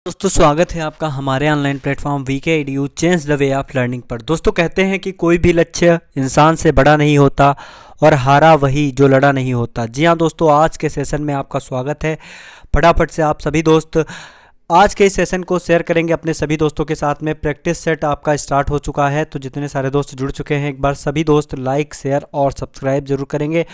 दोस्तों स्वागत है आपका हमारे online platform VK Edu change the way of learning पर। दोस्तों कहते हैं कि कोई भी लक्ष्य इंसान से बड़ा नहीं होता और हारा वही जो लड़ा नहीं होता। जी हाँ दोस्तों, आज के सेशन में आपका स्वागत है। फटाफट से आप सभी दोस्त आज के इस सेशन को शेयर करेंगे अपने सभी दोस्तों के साथ में। प्रैक्टिस सेट आपका स्टार्ट हो चुका है, तो जितने सारे दोस्त जुड़ चुके हैं एक बार सभी दोस्त लाइक शेयर और सब्सक्राइब जरूर करेंगे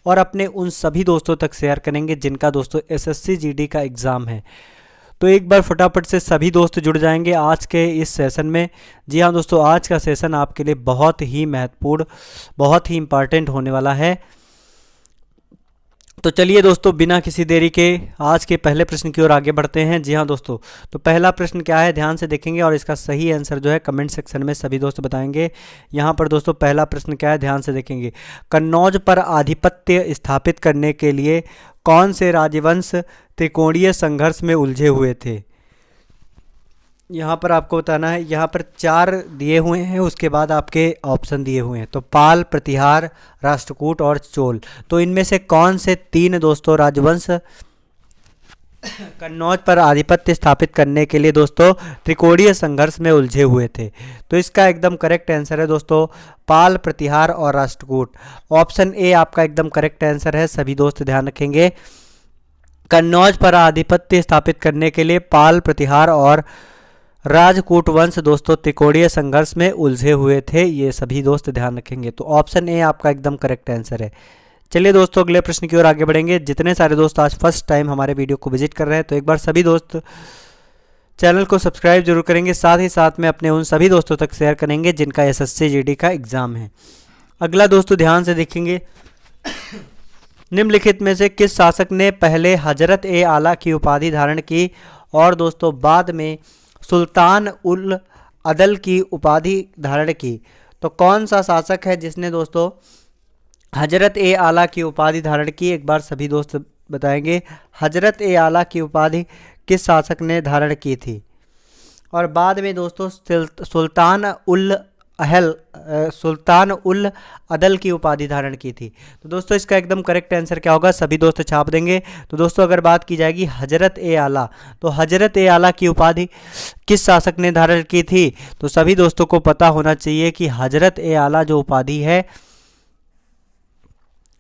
और अपने उन सभी दोस्तों तक शेयर करेंगे जिनका दोस्तों एसएससी जीडी का एग्ज़ाम है। तो एक बार फटाफट से सभी दोस्त जुड़ जाएंगे आज के इस सेशन में। जी हाँ दोस्तों, आज का सेशन आपके लिए बहुत ही महत्वपूर्ण, बहुत ही इम्पॉर्टेंट होने वाला है। तो चलिए दोस्तों, बिना किसी देरी के आज के पहले प्रश्न की ओर आगे बढ़ते हैं। जी हाँ दोस्तों, तो पहला प्रश्न क्या है ध्यान से देखेंगे और इसका सही आंसर जो है कमेंट सेक्शन में सभी दोस्त बताएंगे। यहाँ पर दोस्तों पहला प्रश्न क्या है ध्यान से देखेंगे। कन्नौज पर आधिपत्य स्थापित करने के लिए कौन से राजवंश त्रिकोणीय संघर्ष में उलझे हुए थे। यहाँ पर आपको बताना है, यहाँ पर 4 दिए हुए हैं, उसके बाद आपके ऑप्शन दिए हुए हैं। तो पाल, प्रतिहार, राष्ट्रकूट और चोल। तो इनमें से कौन से 3 दोस्तों राजवंश कन्नौज पर आधिपत्य स्थापित करने के लिए दोस्तों त्रिकोणीय संघर्ष में उलझे हुए थे। तो इसका एकदम करेक्ट आंसर है दोस्तों पाल, प्रतिहार और राष्ट्रकूट। ऑप्शन ए आपका एकदम करेक्ट आंसर है। सभी दोस्त ध्यान रखेंगे, कन्नौज पर आधिपत्य स्थापित करने के लिए पाल, प्रतिहार और राजकूट वंश दोस्तों त्रिकोणीय संघर्ष में उलझे हुए थे। ये सभी दोस्त ध्यान रखेंगे। तो ऑप्शन ए आपका एकदम करेक्ट आंसर है। चलिए दोस्तों अगले प्रश्न की ओर आगे बढ़ेंगे। जितने सारे दोस्त आज फर्स्ट टाइम हमारे वीडियो को विजिट कर रहे हैं तो एक बार सभी दोस्त चैनल को सब्सक्राइब जरूर करेंगे, साथ ही साथ में अपने उन सभी दोस्तों तक शेयर करेंगे जिनका एसएससी जीडी का एग्जाम है। अगला दोस्तों ध्यान से देखेंगे, निम्नलिखित में से किस शासक ने पहले हजरत ए आला की उपाधि धारण की और दोस्तों बाद में सुल्तान उल अदल की उपाधि धारण की। तो कौन सा शासक है जिसने दोस्तों हजरत ए आला की उपाधि धारण की, एक बार सभी दोस्त बताएंगे। हजरत ए आला की उपाधि किस शासक ने धारण की थी और बाद में दोस्तों सुल्तान उल अदल की उपाधि धारण की थी। तो दोस्तों इसका एकदम करेक्ट आंसर क्या होगा, सभी दोस्त छाप देंगे। तो दोस्तों अगर बात की जाएगी हजरत ए आला, तो हजरत ए आला की उपाधि किस शासक ने धारण की थी। तो सभी दोस्तों को पता होना चाहिए कि हजरत ए आला जो उपाधि है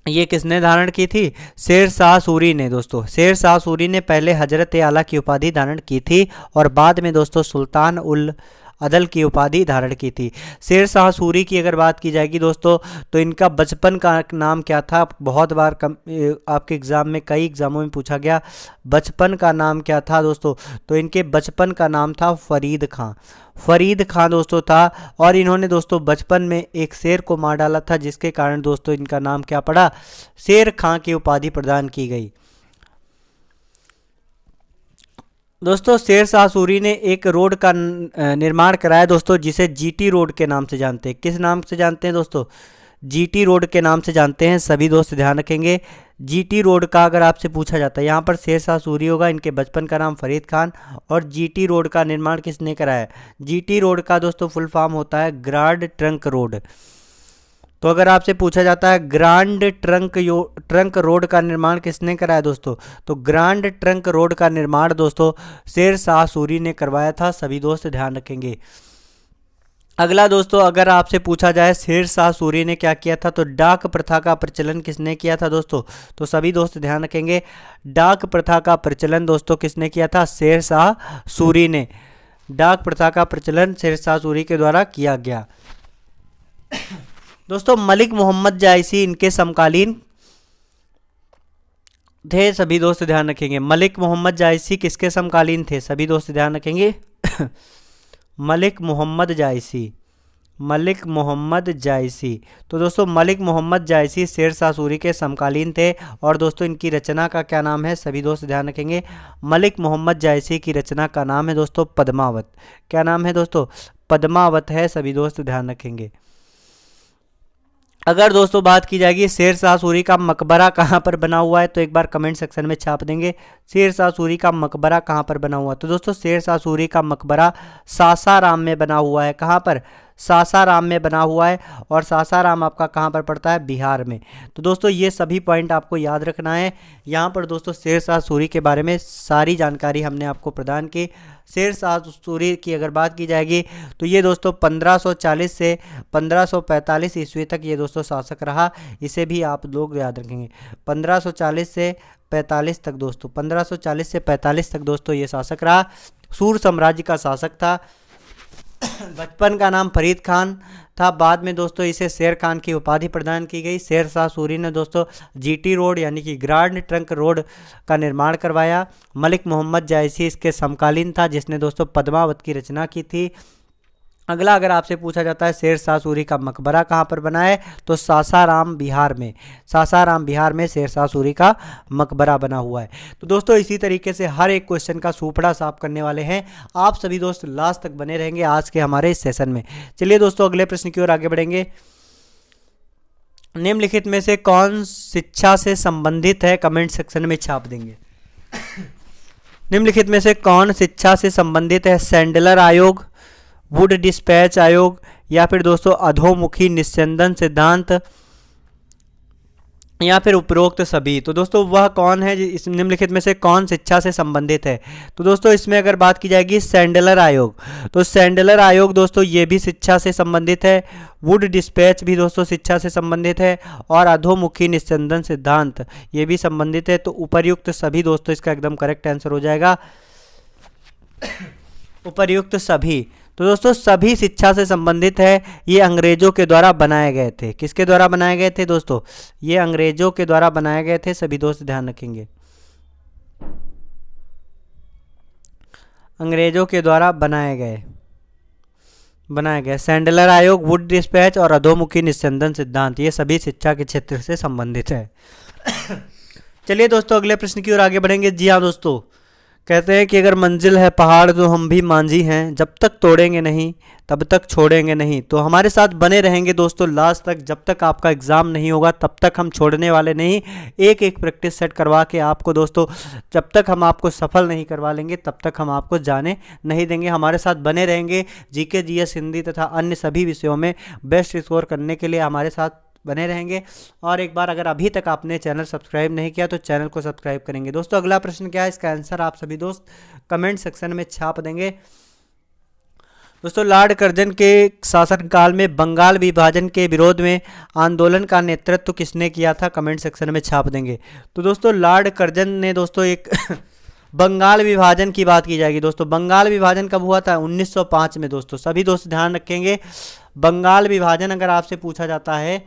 ये किसने धारण की थी, शेर शाह सूरी ने। दोस्तों शेर शाह सूरी ने पहले हजरत ए आला की उपाधि धारण की थी और बाद में दोस्तों सुल्तान उल अदल की उपाधि धारण की थी। शेर शाह सूरी की अगर बात की जाएगी दोस्तों तो इनका बचपन का नाम क्या था, बहुत बार आपके एग्ज़ाम में कई एग्ज़ामों में पूछा गया बचपन का नाम क्या था दोस्तों। तो इनके बचपन का नाम था फरीद खां। फरीद खां दोस्तों था और इन्होंने दोस्तों बचपन में एक शेर को मार डाला था जिसके कारण दोस्तों इनका नाम क्या पड़ा, शेर खां की उपाधि प्रदान की गई। दोस्तों शेर शाह सूरी ने एक रोड का निर्माण कराया दोस्तों जिसे जीटी रोड के नाम से जानते हैं। किस नाम से जानते हैं दोस्तों, जीटी रोड के नाम से जानते हैं। सभी दोस्त ध्यान रखेंगे, जीटी रोड का अगर आपसे पूछा जाता है, यहाँ पर शेर शाह सूरी होगा, इनके बचपन का नाम फरीद खान और जीटी रोड का निर्माण किसने कराया। जीटी रोड का दोस्तों फुल फॉर्म होता है ग्रांड ट्रंक रोड। तो अगर आपसे पूछा जाता है ग्रांड ट्रंक रोड का निर्माण किसने कराया दोस्तों, तो ग्रांड ट्रंक रोड का निर्माण दोस्तों शेर शाह सूरी ने करवाया था। सभी दोस्त ध्यान रखेंगे। अगला दोस्तों अगर आपसे पूछा जाए शेर शाह सूरी ने क्या किया था, तो डाक प्रथा का प्रचलन किसने किया था दोस्तों। तो सभी दोस्त ध्यान रखेंगे, डाक प्रथा का प्रचलन दोस्तों किसने किया था, शेर शाह सूरी ने। डाक प्रथा का प्रचलन शेर शाह सूरी के द्वारा किया गया। दोस्तों मलिक मोहम्मद जायसी इनके समकालीन थे। सभी दोस्त ध्यान रखेंगे, मलिक मोहम्मद जायसी किसके समकालीन थे, सभी दोस्त ध्यान रखेंगे। मलिक मोहम्मद जायसी। तो दोस्तों मलिक मोहम्मद जायसी शेर शाह सूरी के समकालीन थे और दोस्तों इनकी रचना का क्या नाम है, सभी दोस्त ध्यान रखेंगे। मलिक मोहम्मद जायसी की रचना का नाम है दोस्तों पद्मावत। क्या नाम है दोस्तों, पद्मावत है। सभी दोस्त ध्यान रखेंगे। अगर दोस्तों बात की जाएगी शेर शाह सूरी का मकबरा कहाँ पर बना हुआ है, तो एक बार कमेंट सेक्शन में छाप देंगे शेर शाह सूरी का मकबरा कहाँ पर बना हुआ है। तो दोस्तों शेर शाह सूरी का मकबरा सासाराम में बना हुआ है। कहाँ पर, सासाराम में बना हुआ है, और सासाराम आपका कहाँ पर पड़ता है, बिहार में। तो दोस्तों ये सभी पॉइंट आपको याद रखना है। यहाँ पर दोस्तों शेर शाह सूरी के बारे में सारी जानकारी हमने आपको प्रदान की। शेर शाह सूरी की अगर बात की जाएगी तो ये दोस्तों 1540 से 1545 ईस्वी तक ये दोस्तों शासक रहा। इसे भी आप लोग याद रखेंगे, 1540 से 45 तक दोस्तों, 1540 से 45 तक दोस्तों ये शासक रहा। सूर साम्राज्य का शासक था। बचपन का नाम फरीद खान था। बाद में दोस्तों इसे शेर खान की उपाधि प्रदान की गई। शेर शाह सूरी ने दोस्तों जीटी रोड यानी कि ग्रैंड ट्रंक रोड का निर्माण करवाया। मलिक मोहम्मद जायसी इसके समकालीन था, जिसने दोस्तों पद्मावत की रचना की थी। अगला अगर आपसे पूछा जाता है शेर शाह सूरी का मकबरा कहाँ पर बना है, तो सासाराम बिहार में, सासाराम बिहार में शेर शाह सूरी का मकबरा बना हुआ है। तो दोस्तों इसी तरीके से हर एक क्वेश्चन का सूपड़ा साफ करने वाले हैं। आप सभी दोस्त लास्ट तक बने रहेंगे आज के हमारे इस सेशन में। चलिए दोस्तों अगले प्रश्न की ओर आगे बढ़ेंगे। निम्नलिखित में से कौन शिक्षा से संबंधित है, कमेंट सेक्शन में छाप देंगे। निम्नलिखित में से कौन शिक्षा से संबंधित है, सैंडलर आयोग, वुड डिस्पैच आयोग, या फिर दोस्तों अधोमुखी निस्यंदन सिद्धांत, या फिर उपरोक्त सभी। तो दोस्तों वह कौन है, इस निम्नलिखित में से कौन शिक्षा से संबंधित है। तो दोस्तों इसमें अगर बात की जाएगी सैंडलर आयोग, तो सैंडलर आयोग दोस्तों ये भी शिक्षा से संबंधित है। वुड डिस्पैच भी दोस्तों शिक्षा से संबंधित है, और अधोमुखी निस्यंदन सिद्धांत ये भी संबंधित है। तो उपर्युक्त सभी दोस्तों इसका एकदम करेक्ट आंसर हो जाएगा, उपर्युक्त सभी। तो दोस्तों सभी शिक्षा से संबंधित है। ये अंग्रेजों के द्वारा बनाए गए थे। किसके द्वारा बनाए गए थे दोस्तों, ये अंग्रेजों के द्वारा बनाए गए थे। सभी दोस्त ध्यान रखेंगे, अंग्रेजों के द्वारा बनाए गए सैंडलर आयोग, वुड डिस्पैच और अधोमुखी निस्यंदन सिद्धांत ये सभी शिक्षा के क्षेत्र से संबंधित है। चलिए दोस्तों अगले प्रश्न की ओर आगे बढ़ेंगे। जी हाँ दोस्तों, कहते हैं कि अगर मंजिल है पहाड़ तो हम भी मांझी हैं, जब तक तोड़ेंगे नहीं तब तक छोड़ेंगे नहीं। तो हमारे साथ बने रहेंगे दोस्तों लास्ट तक, जब तक आपका एग्ज़ाम नहीं होगा तब तक हम छोड़ने वाले नहीं। एक एक प्रैक्टिस सेट करवा के आपको दोस्तों, जब तक हम आपको सफल नहीं करवा लेंगे तब तक हम आपको जाने नहीं देंगे। हमारे साथ बने रहेंगे। जीके जीएस हिंदी तथा अन्य सभी विषयों में बेस्ट स्कोर करने के लिए हमारे साथ बने रहेंगे। और एक बार अगर अभी तक आपने चैनल सब्सक्राइब नहीं किया तो चैनल को सब्सक्राइब करेंगे। दोस्तों अगला प्रश्न क्या है, इसका आंसर आप सभी दोस्त कमेंट सेक्शन में छाप देंगे। दोस्तों लॉर्ड कर्जन के शासनकाल में बंगाल विभाजन के विरोध में आंदोलन का नेतृत्व किसने किया था, कमेंट सेक्शन में छाप देंगे। तो दोस्तों लॉर्ड कर्जन ने दोस्तों एक बंगाल विभाजन की बात की जाएगी। दोस्तों बंगाल विभाजन कब हुआ था, 1905 में। दोस्तों सभी दोस्त ध्यान रखेंगे, बंगाल विभाजन अगर आपसे पूछा जाता है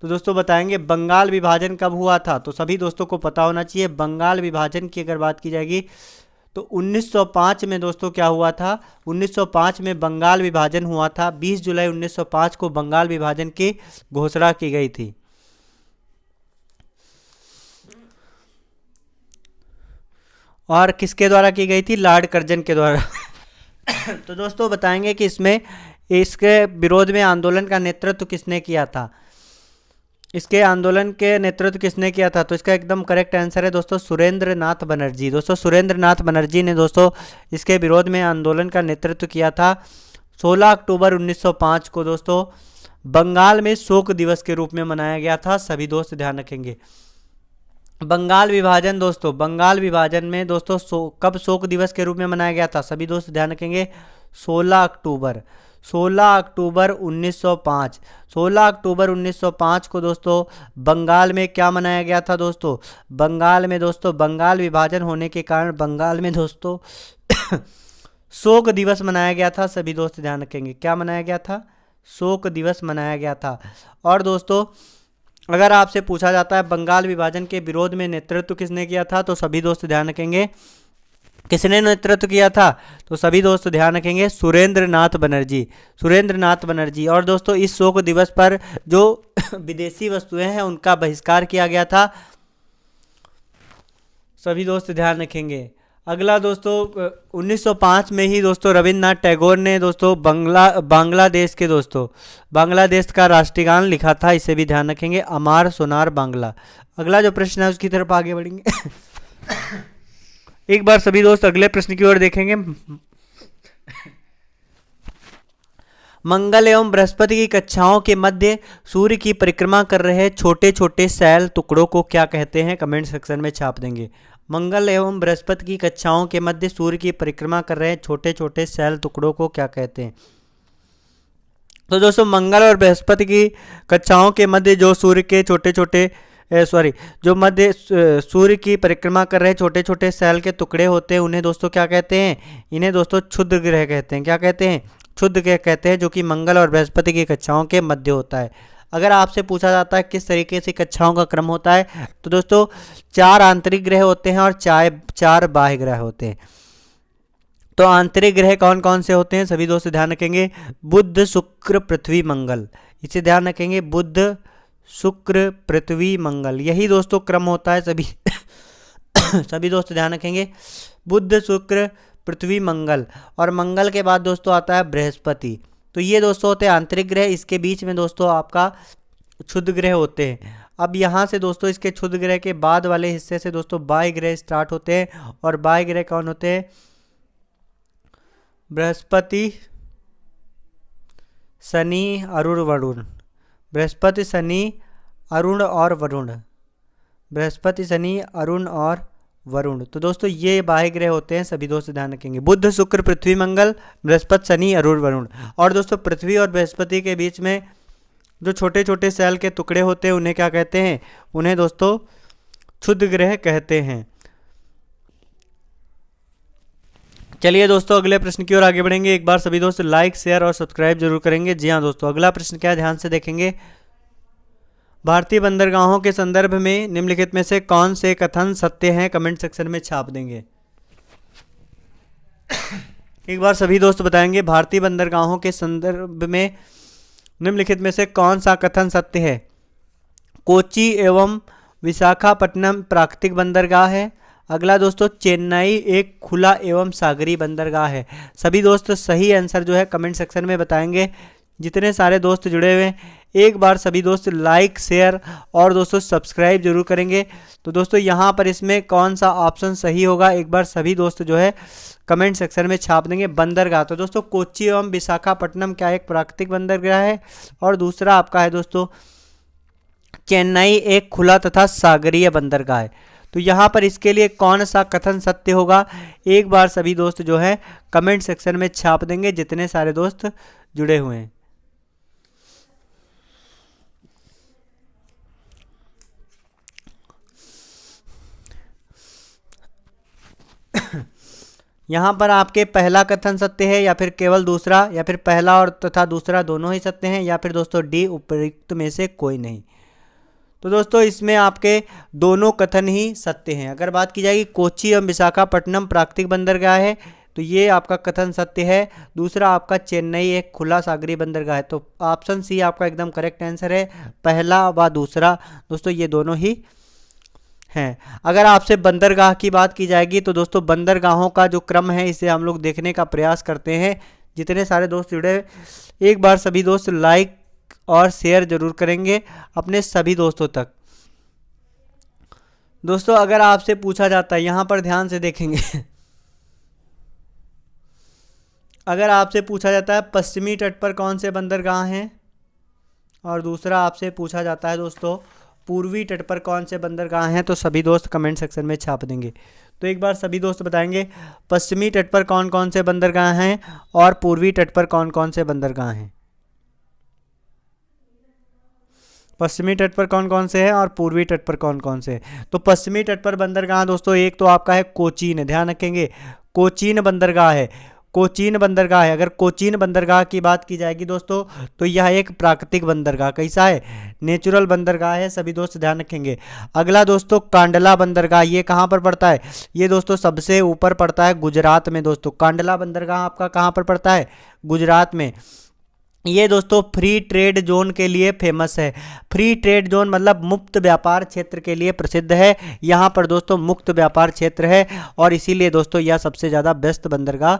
तो दोस्तों बताएंगे बंगाल विभाजन कब हुआ था। तो सभी दोस्तों को पता होना चाहिए। बंगाल विभाजन की अगर बात की जाएगी तो 1905 में दोस्तों क्या हुआ था, 1905 में बंगाल विभाजन हुआ था। 20 जुलाई 1905 को बंगाल विभाजन की घोषणा की गई थी। और किसके द्वारा की गई थी, लॉर्ड कर्जन के द्वारा। तो दोस्तों बताएंगे कि इसमें इसके विरोध में आंदोलन का नेतृत्व किसने किया था, इसके आंदोलन के नेतृत्व किसने किया था। तो इसका एकदम करेक्ट आंसर है दोस्तों सुरेंद्र नाथ बनर्जी। दोस्तों सुरेंद्र नाथ बनर्जी ने दोस्तों इसके विरोध में आंदोलन का नेतृत्व किया था। 16 अक्टूबर 1905 को दोस्तों बंगाल में शोक दिवस के रूप में मनाया गया था। सभी दोस्त ध्यान रखेंगे। बंगाल विभाजन दोस्तों, बंगाल विभाजन में दोस्तों कब शोक दिवस के रूप में मनाया गया था, सभी दोस्त ध्यान रखेंगे। 16 अक्टूबर 1905। 16 अक्टूबर 1905 को दोस्तों बंगाल में क्या मनाया गया था दोस्तों, बंगाल में दोस्तों बंगाल विभाजन होने के कारण बंगाल में दोस्तों शोक दिवस मनाया गया था। सभी दोस्त ध्यान रखेंगे, क्या मनाया गया था, शोक दिवस मनाया गया था। और दोस्तों अगर आपसे पूछा जाता है बंगाल विभाजन के विरोध में नेतृत्व किसने किया था, तो सभी दोस्त ध्यान रखेंगे किसने नेतृत्व किया था, तो सभी दोस्त ध्यान रखेंगे सुरेंद्र नाथ बनर्जी, सुरेंद्र नाथ बनर्जी। और दोस्तों इस शोक दिवस पर जो विदेशी वस्तुएं हैं उनका बहिष्कार किया गया था। सभी दोस्त ध्यान रखेंगे। अगला दोस्तों 1905 में ही दोस्तों रविन्द्रनाथ टैगोर ने दोस्तों बांग्लादेश के दोस्तों बांग्लादेश का राष्ट्रीय गान लिखा था। इसे भी ध्यान रखेंगे, अमार सोनार बांग्ला। अगला जो प्रश्न है उसकी तरफ आगे बढ़ेंगे। एक बार सभी दोस्त अगले प्रश्न की ओर देखेंगे। मंगल एवं बृहस्पति की कक्षाओं के मध्य सूर्य की परिक्रमा कर रहे छोटे छोटे सैल टुकड़ों को क्या कहते हैं? कमेंट सेक्शन में छाप देंगे। मंगल एवं बृहस्पति की कक्षाओं के मध्य सूर्य की परिक्रमा कर रहे छोटे छोटे सैल टुकड़ों को क्या कहते हैं? तो दोस्तों मंगल और बृहस्पति की कक्षाओं के मध्य जो सूर्य के छोटे छोटे जो मध्य सूर्य की परिक्रमा कर रहे छोटे छोटे सैल के टुकड़े होते हैं, उन्हें दोस्तों क्या कहते हैं? इन्हें दोस्तों क्षुद्र ग्रह कहते हैं। क्या कहते हैं? क्षुद्र ग्रह कहते हैं, जो कि मंगल और बृहस्पति की कक्षाओं के मध्य होता है। अगर आपसे पूछा जाता है किस तरीके से कक्षाओं का क्रम होता है, तो दोस्तों 4 आंतरिक ग्रह होते हैं और 4 बाह्य ग्रह होते हैं। तो आंतरिक ग्रह कौन कौन से होते हैं? सभी दोस्त ध्यान रखेंगे, बुध शुक्र पृथ्वी मंगल। इसे ध्यान रखेंगे, बुध शुक्र पृथ्वी मंगल, यही दोस्तों क्रम होता है। सभी दोस्त ध्यान रखेंगे, बुध शुक्र पृथ्वी मंगल, और मंगल के बाद दोस्तों आता है बृहस्पति। तो ये दोस्तों होते हैं आंतरिक ग्रह। इसके बीच में दोस्तों आपका क्षुद्र ग्रह होते हैं। अब यहाँ से दोस्तों इसके क्षुद्र ग्रह के बाद वाले हिस्से से दोस्तों बाह्य ग्रह स्टार्ट होते हैं, और बाह्य ग्रह कौन होते हैं? बृहस्पति शनि अरुण वरुण, बृहस्पति शनि अरुण और वरुण, बृहस्पति शनि अरुण और वरुण। तो दोस्तों ये बाह्य ग्रह होते हैं, सभी दोस्त ध्यान रखेंगे, बुध शुक्र पृथ्वी मंगल, बृहस्पति शनि अरुण वरुण। और दोस्तों पृथ्वी और बृहस्पति के बीच में जो छोटे छोटे सेल के टुकड़े होते हैं, उन्हें क्या कहते हैं? उन्हें दोस्तों क्षुद्र ग्रह कहते हैं। चलिए दोस्तों अगले प्रश्न की ओर आगे बढ़ेंगे। एक बार सभी दोस्त लाइक शेयर और सब्सक्राइब जरूर करेंगे। जी हाँ दोस्तों, अगला प्रश्न क्या है, ध्यान से देखेंगे। भारतीय बंदरगाहों के संदर्भ में निम्नलिखित में से कौन से कथन सत्य हैं? कमेंट सेक्शन में छाप देंगे। एक बार सभी दोस्त बताएंगे, भारतीय बंदरगाहों के संदर्भ में निम्नलिखित में से कौन सा कथन सत्य है? कोच्चि एवं विशाखापट्टनम प्राकृतिक बंदरगाह है। अगला दोस्तों, चेन्नई एक खुला एवं सागरी बंदरगाह है। सभी दोस्त सही आंसर जो है कमेंट सेक्शन में बताएंगे। जितने सारे दोस्त जुड़े हुए हैं, एक बार सभी दोस्त लाइक शेयर और दोस्तों सब्सक्राइब जरूर करेंगे। तो दोस्तों यहाँ पर इसमें कौन सा ऑप्शन सही होगा, एक बार सभी दोस्त जो है कमेंट सेक्शन में छाप देंगे। बंदरगाह, तो दोस्तों कोच्चि एवं विशाखापट्टनम क्या एक प्राकृतिक बंदरगाह है, और दूसरा आपका है दोस्तों चेन्नई एक खुला तथा सागरीय बंदरगाह है। तो यहाँ पर इसके लिए कौन सा कथन सत्य होगा, एक बार सभी दोस्त जो है कमेंट सेक्शन में छाप देंगे, जितने सारे दोस्त जुड़े हुए हैं। यहाँ पर आपके पहला कथन सत्य है, या फिर केवल दूसरा, या फिर पहला और तथा दूसरा दोनों ही सत्य हैं, या फिर दोस्तों डी उपयुक्त में से कोई नहीं। तो दोस्तों इसमें आपके दोनों कथन ही सत्य हैं। अगर बात की जाएगी कोच्चि एवं विशाखापट्टनम प्राकृतिक बंदरगाह है, तो ये आपका कथन सत्य है। दूसरा आपका चेन्नई एक खुला सागरी बंदरगाह है। तो ऑप्शन सी आपका एकदम करेक्ट आंसर है, पहला व दूसरा दोस्तों ये दोनों ही हैं। अगर आपसे बंदरगाह की बात की जाएगी, तो दोस्तों बंदरगाहों का जो क्रम है इसे हम लोग देखने का प्रयास करते हैं। जितने सारे दोस्त जुड़े, एक बार सभी दोस्त लाइक और शेयर जरूर करेंगे अपने सभी दोस्तों तक। दोस्तों अगर आपसे पूछा जाता है, यहाँ पर ध्यान से देखेंगे अगर आपसे पूछा जाता है पश्चिमी तट पर कौन से बंदरगाह हैं, और दूसरा आपसे पूछा जाता है दोस्तों पूर्वी तट पर कौन से बंदरगाह हैं, तो सभी दोस्त कमेंट सेक्शन में छाप देंगे। तो एक बार सभी दोस्त बताएंगे पश्चिमी तट पर कौन कौन से बंदरगाह हैं और पूर्वी तट पर कौन कौन से बंदरगाह हैं। पश्चिमी तट पर कौन कौन से हैं और पूर्वी तट पर कौन कौन से हैं। तो पश्चिमी तट पर बंदरगाह दोस्तों एक तो आपका है कोचीन, ध्यान रखेंगे कोचीन बंदरगाह है, कोचीन बंदरगाह है। अगर कोचीन बंदरगाह की बात की जाएगी दोस्तों, तो यह एक प्राकृतिक बंदरगाह कैसा है, नेचुरल बंदरगाह है। सभी दोस्त ध्यान रखेंगे। अगला दोस्तों कांडला बंदरगाह, ये कहाँ पर पड़ता है, ये दोस्तों सबसे ऊपर पड़ता है गुजरात में। दोस्तों कांडला बंदरगाह आपका कहाँ पर पड़ता है, गुजरात में। ये दोस्तों फ्री ट्रेड जोन के लिए फेमस है। फ्री ट्रेड जोन मतलब मुक्त व्यापार क्षेत्र के लिए प्रसिद्ध है। यहाँ पर दोस्तों मुक्त व्यापार क्षेत्र है, और इसीलिए दोस्तों यह सबसे ज़्यादा व्यस्त बंदरगाह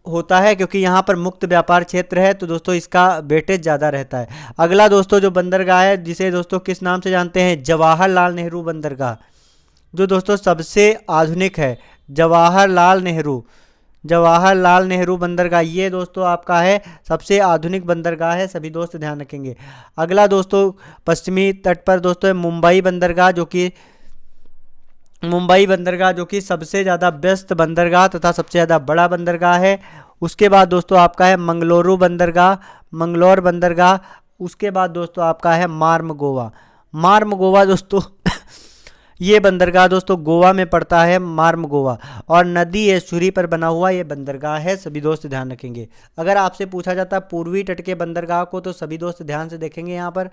होता है, क्योंकि यहाँ पर मुक्त व्यापार क्षेत्र है, तो दोस्तों इसका वेटेज ज़्यादा रहता है। अगला दोस्तों जो बंदरगाह है, जिसे दोस्तों किस नाम से जानते हैं, जवाहरलाल नेहरू बंदरगाह, जो दोस्तों सबसे आधुनिक है। जवाहरलाल नेहरू जवाहरलाल नेहरू बंदरगाह, ये दोस्तों आपका है सबसे आधुनिक बंदरगाह है, सभी दोस्त ध्यान रखेंगे। अगला दोस्तों पश्चिमी तट पर दोस्तों है मुंबई बंदरगाह, जो कि सबसे ज़्यादा व्यस्त बंदरगाह तथा सबसे ज़्यादा बड़ा बंदरगाह है। उसके बाद दोस्तों आपका है मंगलुरु बंदरगाह, मंगलोर बंदरगाह। उसके बाद दोस्तों आपका है मार्म गोवा दोस्तों ये बंदरगाह दोस्तों गोवा में पड़ता है, मार्म गोवा, और नदी एस्चुरी पर बना हुआ ये बंदरगाह है, सभी दोस्त ध्यान रखेंगे। अगर आपसे पूछा जाता है पूर्वी तट के बंदरगाह को, तो सभी दोस्त ध्यान से देखेंगे यहाँ पर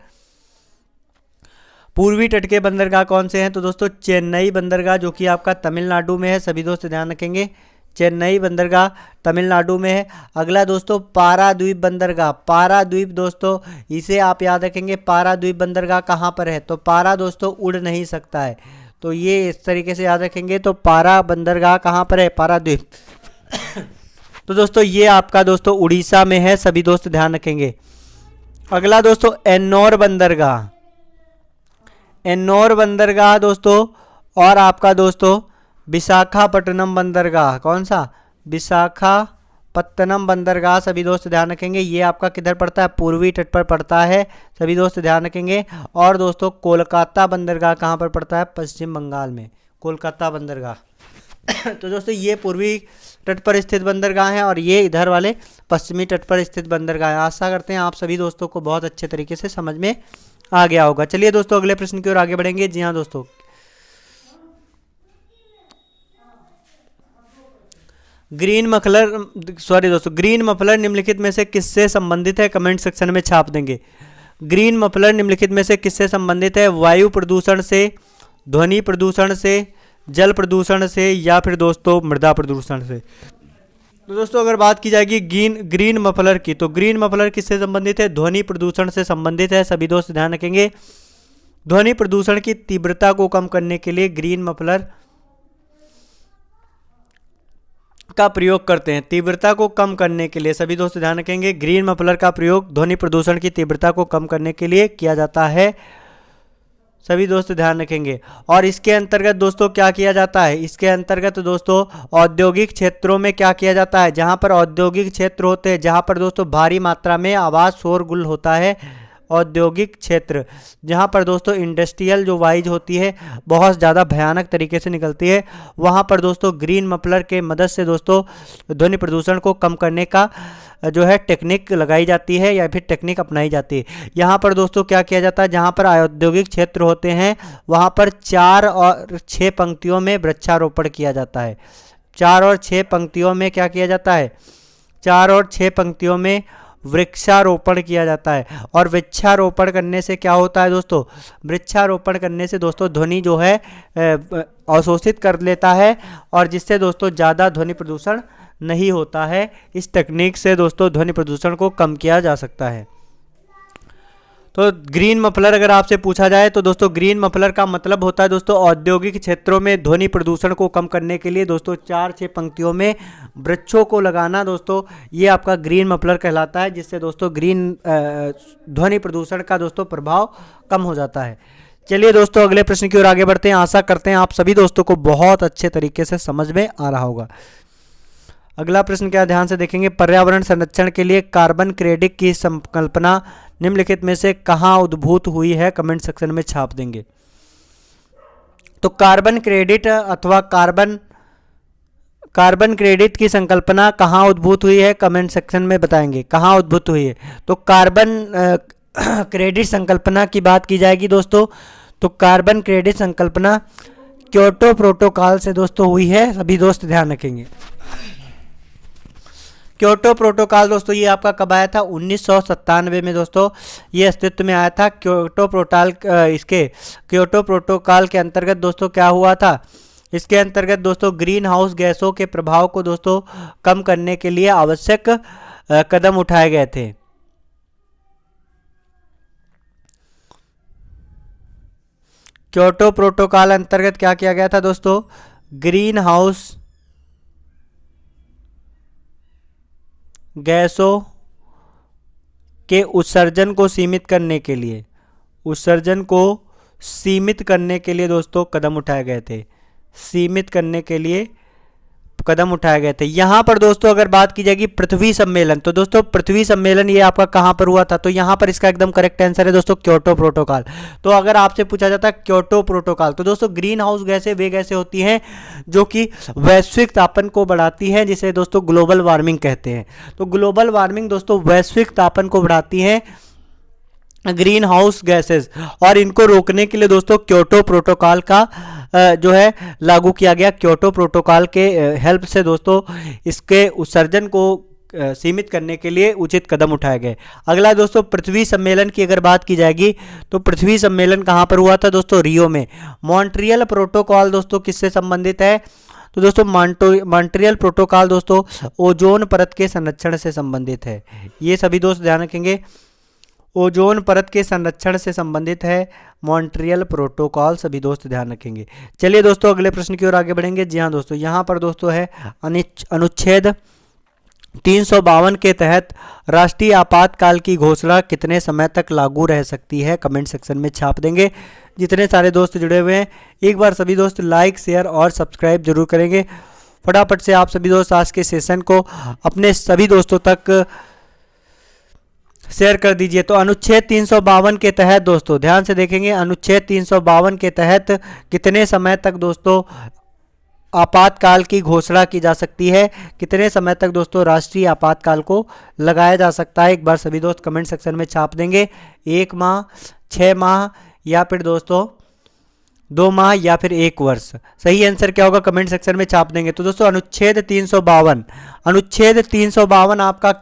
पूर्वी तट के बंदरगाह कौन से हैं, तो दोस्तों चेन्नई बंदरगाह जो कि आपका तमिलनाडु में है, सभी दोस्त ध्यान रखेंगे, चेन्नई बंदरगाह तमिलनाडु में है। अगला दोस्तों पाराद्वीप बंदरगाह, पाराद्वीप दोस्तों इसे आप याद रखेंगे, पाराद्वीप बंदरगाह कहाँ पर है, तो पारा दोस्तों उड़ नहीं सकता है, तो ये इस तरीके से याद रखेंगे। तो पारा बंदरगाह कहाँ पर है, पाराद्वीप तो दोस्तों ये आपका दोस्तों उड़ीसा में है, सभी दोस्त ध्यान रखेंगे। अगला दोस्तों एन्नौर बंदरगाह, एन्नौर बंदरगाह दोस्तों, और आपका दोस्तों विशाखापट्टनम बंदरगाह, कौन सा, विशाखापट्टनम बंदरगाह, सभी दोस्त ध्यान रखेंगे। ये आपका किधर पड़ता है, पूर्वी तट पर पड़ता है, सभी दोस्त ध्यान रखेंगे। और दोस्तों कोलकाता बंदरगाह कहाँ पर पड़ता है, पश्चिम बंगाल में, कोलकाता बंदरगाह तो दोस्तों ये पूर्वी तट पर स्थित बंदरगाह है और ये इधर वाले पश्चिमी तट पर स्थित बंदरगाह है। आशा करते हैं आप सभी दोस्तों को बहुत अच्छे तरीके से समझ में आ गया होगा। चलिए दोस्तों अगले प्रश्न की ओर आगे बढ़ेंगे। जी हाँ दोस्तों, ग्रीन मफलर निम्नलिखित में से किससे संबंधित है, कमेंट सेक्शन में छाप देंगे। ग्रीन मफलर निम्नलिखित में से किससे संबंधित है, वायु प्रदूषण से, ध्वनि प्रदूषण से, जल प्रदूषण से, या फिर दोस्तों मृदा प्रदूषण से। तो दोस्तों अगर बात की जाएगी ग्रीन मफलर की, तो ग्रीन मफलर किससे संबंधित है, ध्वनि प्रदूषण से संबंधित है, सभी दोस्त ध्यान रखेंगे। ध्वनि प्रदूषण की तीव्रता को कम करने के लिए ग्रीन मफलर का प्रयोग करते हैं, तीव्रता को कम करने के लिए, सभी दोस्त ध्यान रखेंगे। ग्रीन मफलर का प्रयोग ध्वनि प्रदूषण की तीव्रता को कम करने के लिए किया जाता है, सभी दोस्त ध्यान रखेंगे। और इसके अंतर्गत दोस्तों क्या किया जाता है, इसके अंतर्गत दोस्तों औद्योगिक क्षेत्रों में क्या किया जाता है, जहां पर औद्योगिक क्षेत्र होते हैं, जहां पर दोस्तों भारी मात्रा में आवाज़ शोरगुल होता है, औद्योगिक क्षेत्र जहाँ पर दोस्तों इंडस्ट्रियल जो वाइज होती है बहुत ज़्यादा भयानक तरीके से निकलती है, वहाँ पर दोस्तों ग्रीन मफलर के मदद से दोस्तों ध्वनि प्रदूषण को कम करने का जो है टेक्निक लगाई जाती है या फिर टेक्निक अपनाई जाती है। यहाँ पर दोस्तों क्या किया जाता है, जहाँ पर औद्योगिक क्षेत्र होते हैं वहाँ पर 4 और 6 पंक्तियों में वृक्षारोपण किया जाता है। 4 और 6 पंक्तियों में क्या किया जाता है, 4 और 6 पंक्तियों में वृक्षारोपण किया जाता है। और वृक्षारोपण करने से क्या होता है दोस्तों, वृक्षारोपण करने से दोस्तों ध्वनि जो है अवशोषित कर लेता है और जिससे दोस्तों ज़्यादा ध्वनि प्रदूषण नहीं होता है। इस तकनीक से दोस्तों ध्वनि प्रदूषण को कम किया जा सकता है। तो ग्रीन मफलर अगर आपसे पूछा जाए तो दोस्तों ग्रीन मफलर का मतलब होता है दोस्तों औद्योगिक क्षेत्रों में ध्वनि प्रदूषण को कम करने के लिए दोस्तों 4-6 पंक्तियों में वृक्षों को लगाना, दोस्तों ये आपका ग्रीन मफलर कहलाता है, जिससे दोस्तों ग्रीन ध्वनि प्रदूषण का दोस्तों प्रभाव कम हो जाता है। चलिए दोस्तों अगले प्रश्न की ओर आगे बढ़ते हैं। आशा करते हैं आप सभी दोस्तों को बहुत अच्छे तरीके से समझ में आ रहा होगा। अगला प्रश्न क्या, ध्यान से देखेंगे। पर्यावरण संरक्षण के लिए कार्बन क्रेडिट की संकल्पना निम्नलिखित में से कहाँ उद्भूत हुई है, कमेंट सेक्शन में छाप देंगे। तो कार्बन क्रेडिट अथवा कार्बन क्रेडिट की संकल्पना कहाँ उद्भूत हुई है, कमेंट सेक्शन में बताएंगे कहाँ उद्भूत हुई है। तो कार्बन क्रेडिट संकल्पना की बात की जाएगी दोस्तों, तो कार्बन क्रेडिट संकल्पना क्योटो प्रोटोकॉल से दोस्तों हुई है, सभी दोस्त ध्यान रखेंगे। क्योटो प्रोटोकॉल दोस्तों ये आपका कब आया था, 1997 में दोस्तों ये अस्तित्व में आया था। क्योटो प्रोटोकॉल के अंतर्गत दोस्तों क्या हुआ था, इसके अंतर्गत दोस्तों ग्रीन हाउस गैसों के प्रभाव को दोस्तों कम करने के लिए आवश्यक कदम उठाए गए थे। क्योटो प्रोटोकॉल अंतर्गत क्या किया गया था दोस्तों, ग्रीन हाउस गैसों के उत्सर्जन को सीमित करने के लिए दोस्तों कदम उठाए गए थे। सीमित करने के लिए कदम उठाए गए थे। यहाँ पर दोस्तों अगर बात की जाएगी पृथ्वी सम्मेलन, तो दोस्तों पृथ्वी सम्मेलन ये आपका कहाँ पर हुआ था, तो यहाँ पर इसका एकदम करेक्ट आंसर है दोस्तों क्योटो प्रोटोकॉल। तो अगर आपसे पूछा जाता है क्योटो प्रोटोकॉल, तो दोस्तों ग्रीन हाउस गैसें वे गैसें होती हैं जो कि वैश्विक तापन को बढ़ाती हैं, जिसे दोस्तों ग्लोबल वार्मिंग कहते हैं। तो ग्लोबल वार्मिंग दोस्तों वैश्विक तापन को बढ़ाती है, ग्रीन हाउस गैसेस, और इनको रोकने के लिए दोस्तों क्योटो प्रोटोकॉल का जो है लागू किया गया। क्योटो प्रोटोकॉल के हेल्प से दोस्तों इसके उत्सर्जन को सीमित करने के लिए उचित कदम उठाए गए। अगला दोस्तों पृथ्वी सम्मेलन की अगर बात की जाएगी तो पृथ्वी सम्मेलन कहाँ पर हुआ था दोस्तों, रियो में। मॉन्ट्रियल प्रोटोकॉल दोस्तों किससे संबंधित है, तो दोस्तों मॉन्ट्रियल प्रोटोकॉल दोस्तों ओजोन परत के संरक्षण से संबंधित है। ये सभी दोस्त ध्यान रखेंगे, ओजोन परत के संरक्षण से संबंधित है मॉन्ट्रियल प्रोटोकॉल, सभी दोस्त ध्यान रखेंगे। चलिए दोस्तों अगले प्रश्न की ओर आगे बढ़ेंगे। जी हाँ दोस्तों, यहाँ पर दोस्तों है अनुच्छेद 352 के तहत राष्ट्रीय आपातकाल की घोषणा कितने समय तक लागू रह सकती है, कमेंट सेक्शन में छाप देंगे। जितने सारे दोस्त जुड़े हुए हैं एक बार सभी दोस्त लाइक शेयर और सब्सक्राइब जरूर करेंगे। फटाफट से आप सभी दोस्त आज के सेशन को अपने सभी दोस्तों तक शेयर कर दीजिए। तो अनुच्छेद 352 के तहत दोस्तों ध्यान से देखेंगे, अनुच्छेद 352 के तहत कितने समय तक दोस्तों आपातकाल की घोषणा की जा सकती है, कितने समय तक दोस्तों राष्ट्रीय आपातकाल को लगाया जा सकता है, एक बार सभी दोस्त कमेंट सेक्शन में छाप देंगे। 1 माह, 6 माह या फिर दोस्तों 2 माह या फिर 1 वर्ष। सही आंसर क्या होगा कमेंट सेक्शन में छाप देंगे। तो दोस्तों अनुच्छेद 352 आपका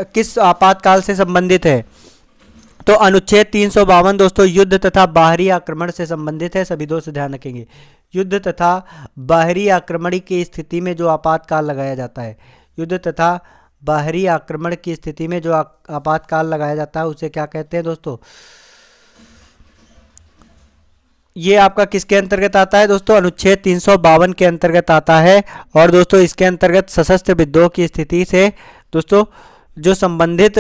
किस आपातकाल से संबंधित है, तो अनुच्छेद 352 दोस्तों युद्ध तथा बाहरी आक्रमण से संबंधित है, सभी दोस्त ध्यान रखेंगे। युद्ध तथा बाहरी आक्रमण की स्थिति में जो आपातकाल लगाया जाता है, युद्ध तथा बाहरी आक्रमण की स्थिति में जो आपातकाल लगाया जाता है उसे क्या कहते हैं दोस्तों, ये आपका किसके अंतर्गत आता है दोस्तों, अनुच्छेद 352 के अंतर्गत आता है। और दोस्तों इसके अंतर्गत सशस्त्र विद्रोह की स्थिति से दोस्तों जो संबंधित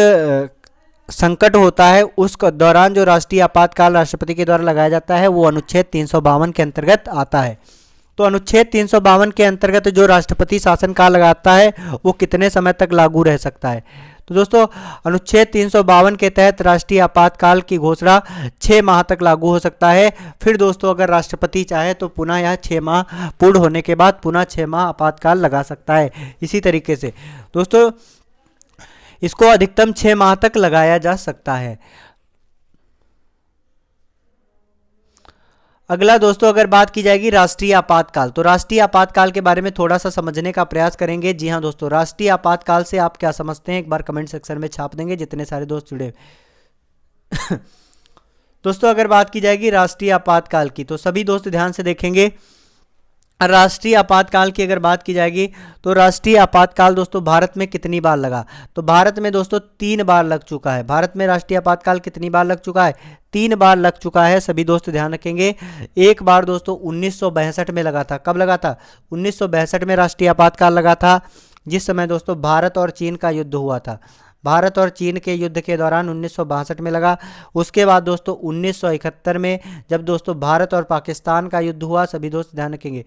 संकट होता है उस दौरान जो राष्ट्रीय आपातकाल राष्ट्रपति के द्वारा लगाया जाता है वो अनुच्छेद 352 के अंतर्गत आता है। तो अनुच्छेद 352 के अंतर्गत जो राष्ट्रपति शासनकाल लगाता है वो कितने समय तक लागू रह सकता है, तो दोस्तों अनुच्छेद 352 के तहत राष्ट्रीय आपातकाल की घोषणा 6 माह तक लागू हो सकता है। फिर दोस्तों अगर राष्ट्रपति चाहे तो पुनः यह 6 माह पूर्ण होने के बाद पुनः 6 माह आपातकाल लगा सकता है। इसी तरीके से दोस्तों इसको अधिकतम 6 माह तक लगाया जा सकता है। अगला दोस्तों अगर बात की जाएगी राष्ट्रीय आपातकाल, तो राष्ट्रीय आपातकाल के बारे में थोड़ा सा समझने का प्रयास करेंगे। जी हाँ दोस्तों, राष्ट्रीय आपातकाल से आप क्या समझते हैं एक बार कमेंट सेक्शन में छाप देंगे जितने सारे दोस्त जुड़े। दोस्तों अगर बात की जाएगी राष्ट्रीय आपातकाल की तो सभी दोस्त ध्यान से देखेंगे। राष्ट्रीय आपातकाल की अगर बात की जाएगी तो राष्ट्रीय आपातकाल दोस्तों भारत में कितनी बार लगा, तो भारत में दोस्तों 3 बार लग चुका है। भारत में राष्ट्रीय आपातकाल कितनी बार लग चुका है, 3 बार लग चुका है, सभी दोस्त ध्यान रखेंगे। एक बार दोस्तों 1962 में लगा था। कब लगा था, 1962 में राष्ट्रीय आपातकाल लगा था, जिस समय दोस्तों भारत और चीन का युद्ध हुआ था। भारत और चीन के युद्ध के दौरान 1962 में लगा। उसके बाद दोस्तों 1971 में जब दोस्तों भारत और पाकिस्तान का युद्ध हुआ, सभी दोस्त ध्यान रखेंगे,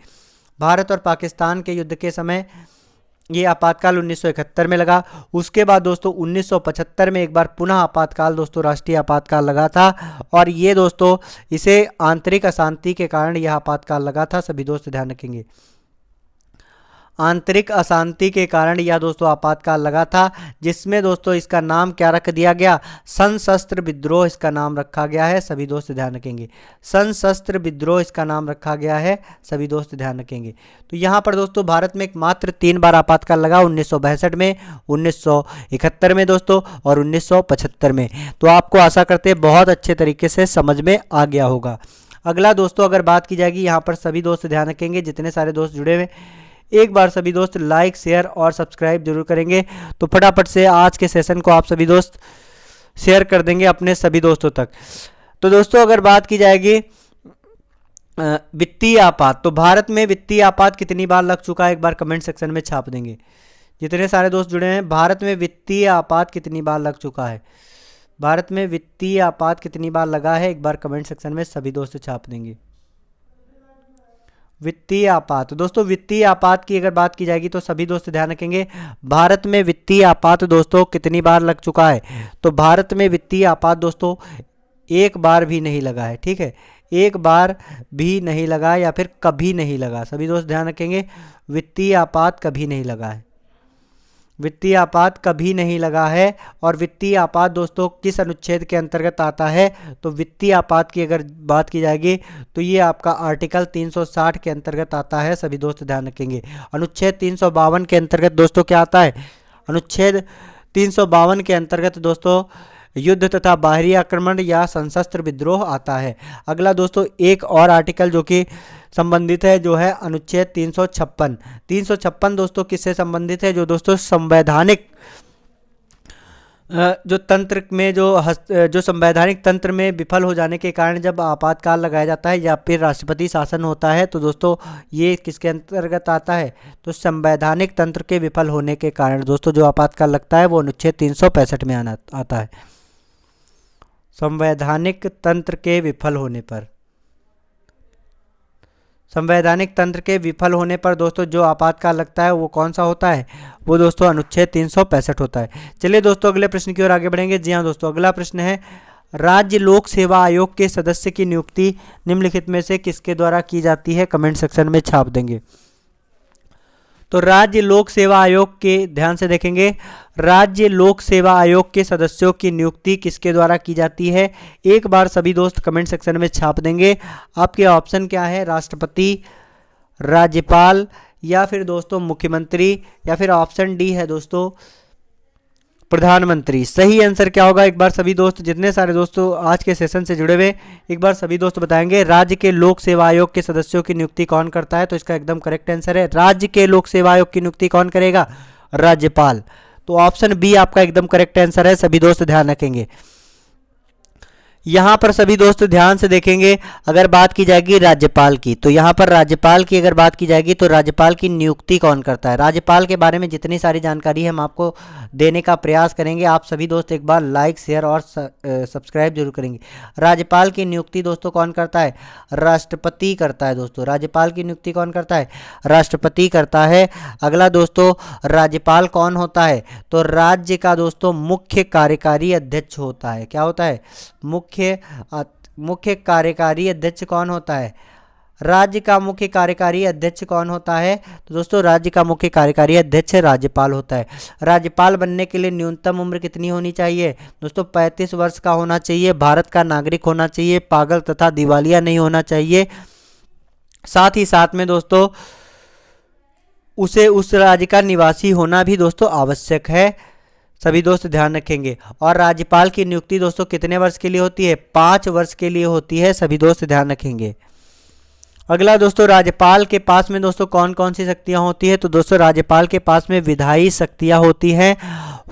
भारत और पाकिस्तान के युद्ध के समय ये आपातकाल 1971 में लगा। उसके बाद दोस्तों 1975 में एक बार पुनः आपातकाल दोस्तों राष्ट्रीय आपातकाल लगा था, और ये दोस्तों इसे आंतरिक अशांति के कारण यह आपातकाल लगा था, सभी दोस्त ध्यान रखेंगे। आंतरिक अशांति के कारण यह दोस्तों आपातकाल लगा था, जिसमें दोस्तों इसका नाम क्या रख दिया गया, सशस्त्र विद्रोह इसका नाम रखा गया है, सभी दोस्त ध्यान रखेंगे। सशस्त्र विद्रोह इसका नाम रखा गया है, सभी दोस्त ध्यान रखेंगे। तो यहाँ पर दोस्तों भारत में मात्र 3 बार आपातकाल लगा, 1962 में, 1971 में दोस्तों और 1975 में। तो आपको आशा करते हैं बहुत अच्छे तरीके से समझ में आ गया होगा। अगला दोस्तों अगर बात की जाएगी, यहाँ पर सभी दोस्त ध्यान रखेंगे, जितने सारे दोस्त जुड़े हुए एक बार सभी दोस्त लाइक शेयर और सब्सक्राइब जरूर करेंगे। तो फटाफट से आज के सेशन को आप सभी दोस्त शेयर कर देंगे अपने सभी दोस्तों तक। तो दोस्तों अगर बात की जाएगी वित्तीय आपात, तो भारत में वित्तीय आपात कितनी बार लग चुका है एक बार कमेंट सेक्शन में छाप देंगे। जितने सारे दोस्त जुड़े हैं, भारत में वित्तीय आपात कितनी बार लग चुका है, भारत में वित्तीय आपात कितनी बार लगा है एक बार कमेंट सेक्शन में सभी दोस्त छाप देंगे। वित्तीय आपात। दोस्तों वित्तीय आपात की अगर बात की जाएगी तो सभी दोस्त ध्यान रखेंगे, भारत में वित्तीय आपात दोस्तों कितनी बार लग चुका है, तो भारत में वित्तीय आपात दोस्तों एक बार भी नहीं लगा है। ठीक है, एक बार भी नहीं लगा या फिर कभी नहीं लगा। सभी दोस्त ध्यान रखेंगे, वित्तीय आपात कभी नहीं लगा है, वित्तीय आपात कभी नहीं लगा है। और वित्तीय आपात दोस्तों किस अनुच्छेद के अंतर्गत आता है, तो वित्तीय आपात की अगर बात की जाएगी तो ये आपका आर्टिकल 360 के अंतर्गत आता है। सभी दोस्त ध्यान रखेंगे, अनुच्छेद 352 के अंतर्गत दोस्तों क्या आता है, अनुच्छेद 352 के अंतर्गत दोस्तों युद्ध तथा बाहरी आक्रमण या सशस्त्र विद्रोह आता है। अगला दोस्तों एक और आर्टिकल जो कि संबंधित है जो है अनुच्छेद 356। 356 दोस्तों किससे संबंधित है, जो दोस्तों संवैधानिक जो तंत्र में जो संवैधानिक तंत्र में विफल हो जाने के कारण जब आपातकाल लगाया जाता है या फिर राष्ट्रपति शासन होता है, तो दोस्तों ये किसके अंतर्गत आता है, तो संवैधानिक तंत्र के विफल होने के कारण दोस्तों जो आपातकाल लगता है वो अनुच्छेद 365 में आता है। संवैधानिक तंत्र के विफल होने पर, संवैधानिक तंत्र के विफल होने पर दोस्तों जो आपातकाल लगता है वो कौन सा होता है, वो दोस्तों अनुच्छेद 365 होता है। चलिए दोस्तों अगले प्रश्न की ओर आगे बढ़ेंगे। जी हाँ दोस्तों, अगला प्रश्न है, राज्य लोक सेवा आयोग के सदस्य की नियुक्ति निम्नलिखित में से किसके द्वारा की जाती है, कमेंट सेक्शन में छाप देंगे। तो राज्य लोक सेवा आयोग के, ध्यान से देखेंगे, राज्य लोक सेवा आयोग के सदस्यों की नियुक्ति किसके द्वारा की जाती है, एक बार सभी दोस्त कमेंट सेक्शन में छाप देंगे। आपके ऑप्शन क्या है, राष्ट्रपति, राज्यपाल या फिर दोस्तों मुख्यमंत्री, या फिर ऑप्शन डी है दोस्तों प्रधानमंत्री। सही आंसर क्या होगा, एक बार सभी दोस्त, जितने सारे दोस्तों आज के सेशन से जुड़े हुए, एक बार सभी दोस्त बताएंगे राज्य के लोक सेवा आयोग के सदस्यों की नियुक्ति कौन करता है। तो इसका एकदम करेक्ट आंसर है, राज्य के लोक सेवा आयोग की नियुक्ति कौन करेगा, राज्यपाल। तो ऑप्शन बी आपका एकदम करेक्ट आंसर है। सभी दोस्त ध्यान रखेंगे, यहाँ पर सभी दोस्त ध्यान से देखेंगे, अगर बात की जाएगी राज्यपाल की, तो यहाँ पर राज्यपाल की अगर बात की जाएगी तो राज्यपाल की नियुक्ति कौन करता है। राज्यपाल के बारे में जितनी सारी जानकारी हम आपको देने का प्रयास करेंगे, आप सभी दोस्त एक बार लाइक शेयर और सब्सक्राइब जरूर करेंगे। राज्यपाल की नियुक्ति दोस्तों कौन करता है, राष्ट्रपति करता है दोस्तों। राज्यपाल की नियुक्ति कौन करता है, राष्ट्रपति करता है। अगला दोस्तों, राज्यपाल कौन होता है, तो राज्य का दोस्तों मुख्य कार्यकारी अध्यक्ष होता है। क्या होता है, मुख्य कार्यकारी अध्यक्ष कौन होता है, राज्य का मुख्य कार्यकारी अध्यक्ष कौन होता है, तो दोस्तों राज्य का मुख्य कार्यकारी अध्यक्ष राज्यपाल होता है। राज्यपाल बनने के लिए न्यूनतम उम्र कितनी होनी चाहिए दोस्तों, 35 वर्ष का होना चाहिए, भारत का नागरिक होना चाहिए, पागल तथा दिवालिया नहीं होना चाहिए। साथ ही साथ में दोस्तों उसे उस राज्य का निवासी होना भी दोस्तों आवश्यक है। सभी दोस्त ध्यान रखेंगे। और राज्यपाल की नियुक्ति दोस्तों कितने वर्ष के लिए होती है, 5 वर्ष के लिए होती है। सभी दोस्त ध्यान रखेंगे। अगला दोस्तों, राज्यपाल के पास में दोस्तों कौन कौन सी शक्तियां होती है, तो दोस्तों राज्यपाल के पास में विधायी शक्तियां होती हैं।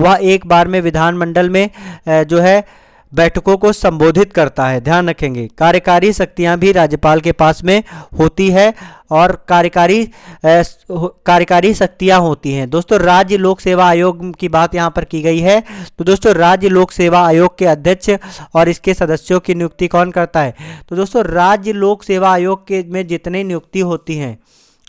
वह एक बार में विधानमंडल में जो है बैठकों को संबोधित करता है। ध्यान रखेंगे, कार्यकारी शक्तियां भी राज्यपाल के पास में होती है और कार्यकारी शक्तियां होती हैं। दोस्तों राज्य लोक सेवा आयोग की बात यहां पर की गई है, तो दोस्तों राज्य लोक सेवा आयोग के अध्यक्ष और इसके सदस्यों की नियुक्ति कौन करता है, तो दोस्तों राज्य लोक सेवा आयोग के में जितनी नियुक्ति होती हैं,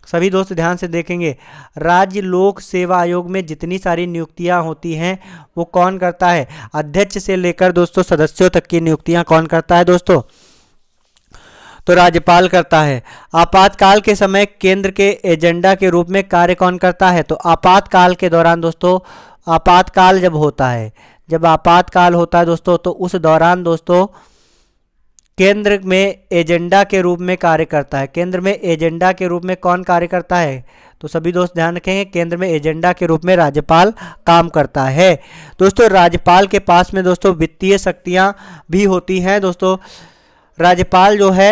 सभी दोस्त ध्यान से देखेंगे, राज्य लोक सेवा आयोग में जितनी सारी नियुक्तियां होती हैं वो कौन करता है, अध्यक्ष से लेकर दोस्तों सदस्यों तक की नियुक्तियां कौन करता है दोस्तों, तो राज्यपाल करता है। आपातकाल के समय केंद्र के एजेंडा के रूप में कार्य कौन करता है, तो आपातकाल के दौरान दोस्तों, आपातकाल जब होता है, जब आपातकाल होता है दोस्तों, तो उस दौरान दोस्तों केंद्र में एजेंडा के रूप में कार्य करता है। केंद्र में एजेंडा के रूप में कौन कार्य करता है, तो सभी दोस्त ध्यान रखेंगे, केंद्र में एजेंडा के रूप में राज्यपाल काम करता है। दोस्तों राज्यपाल के पास में दोस्तों वित्तीय शक्तियां भी होती हैं। दोस्तों राज्यपाल जो है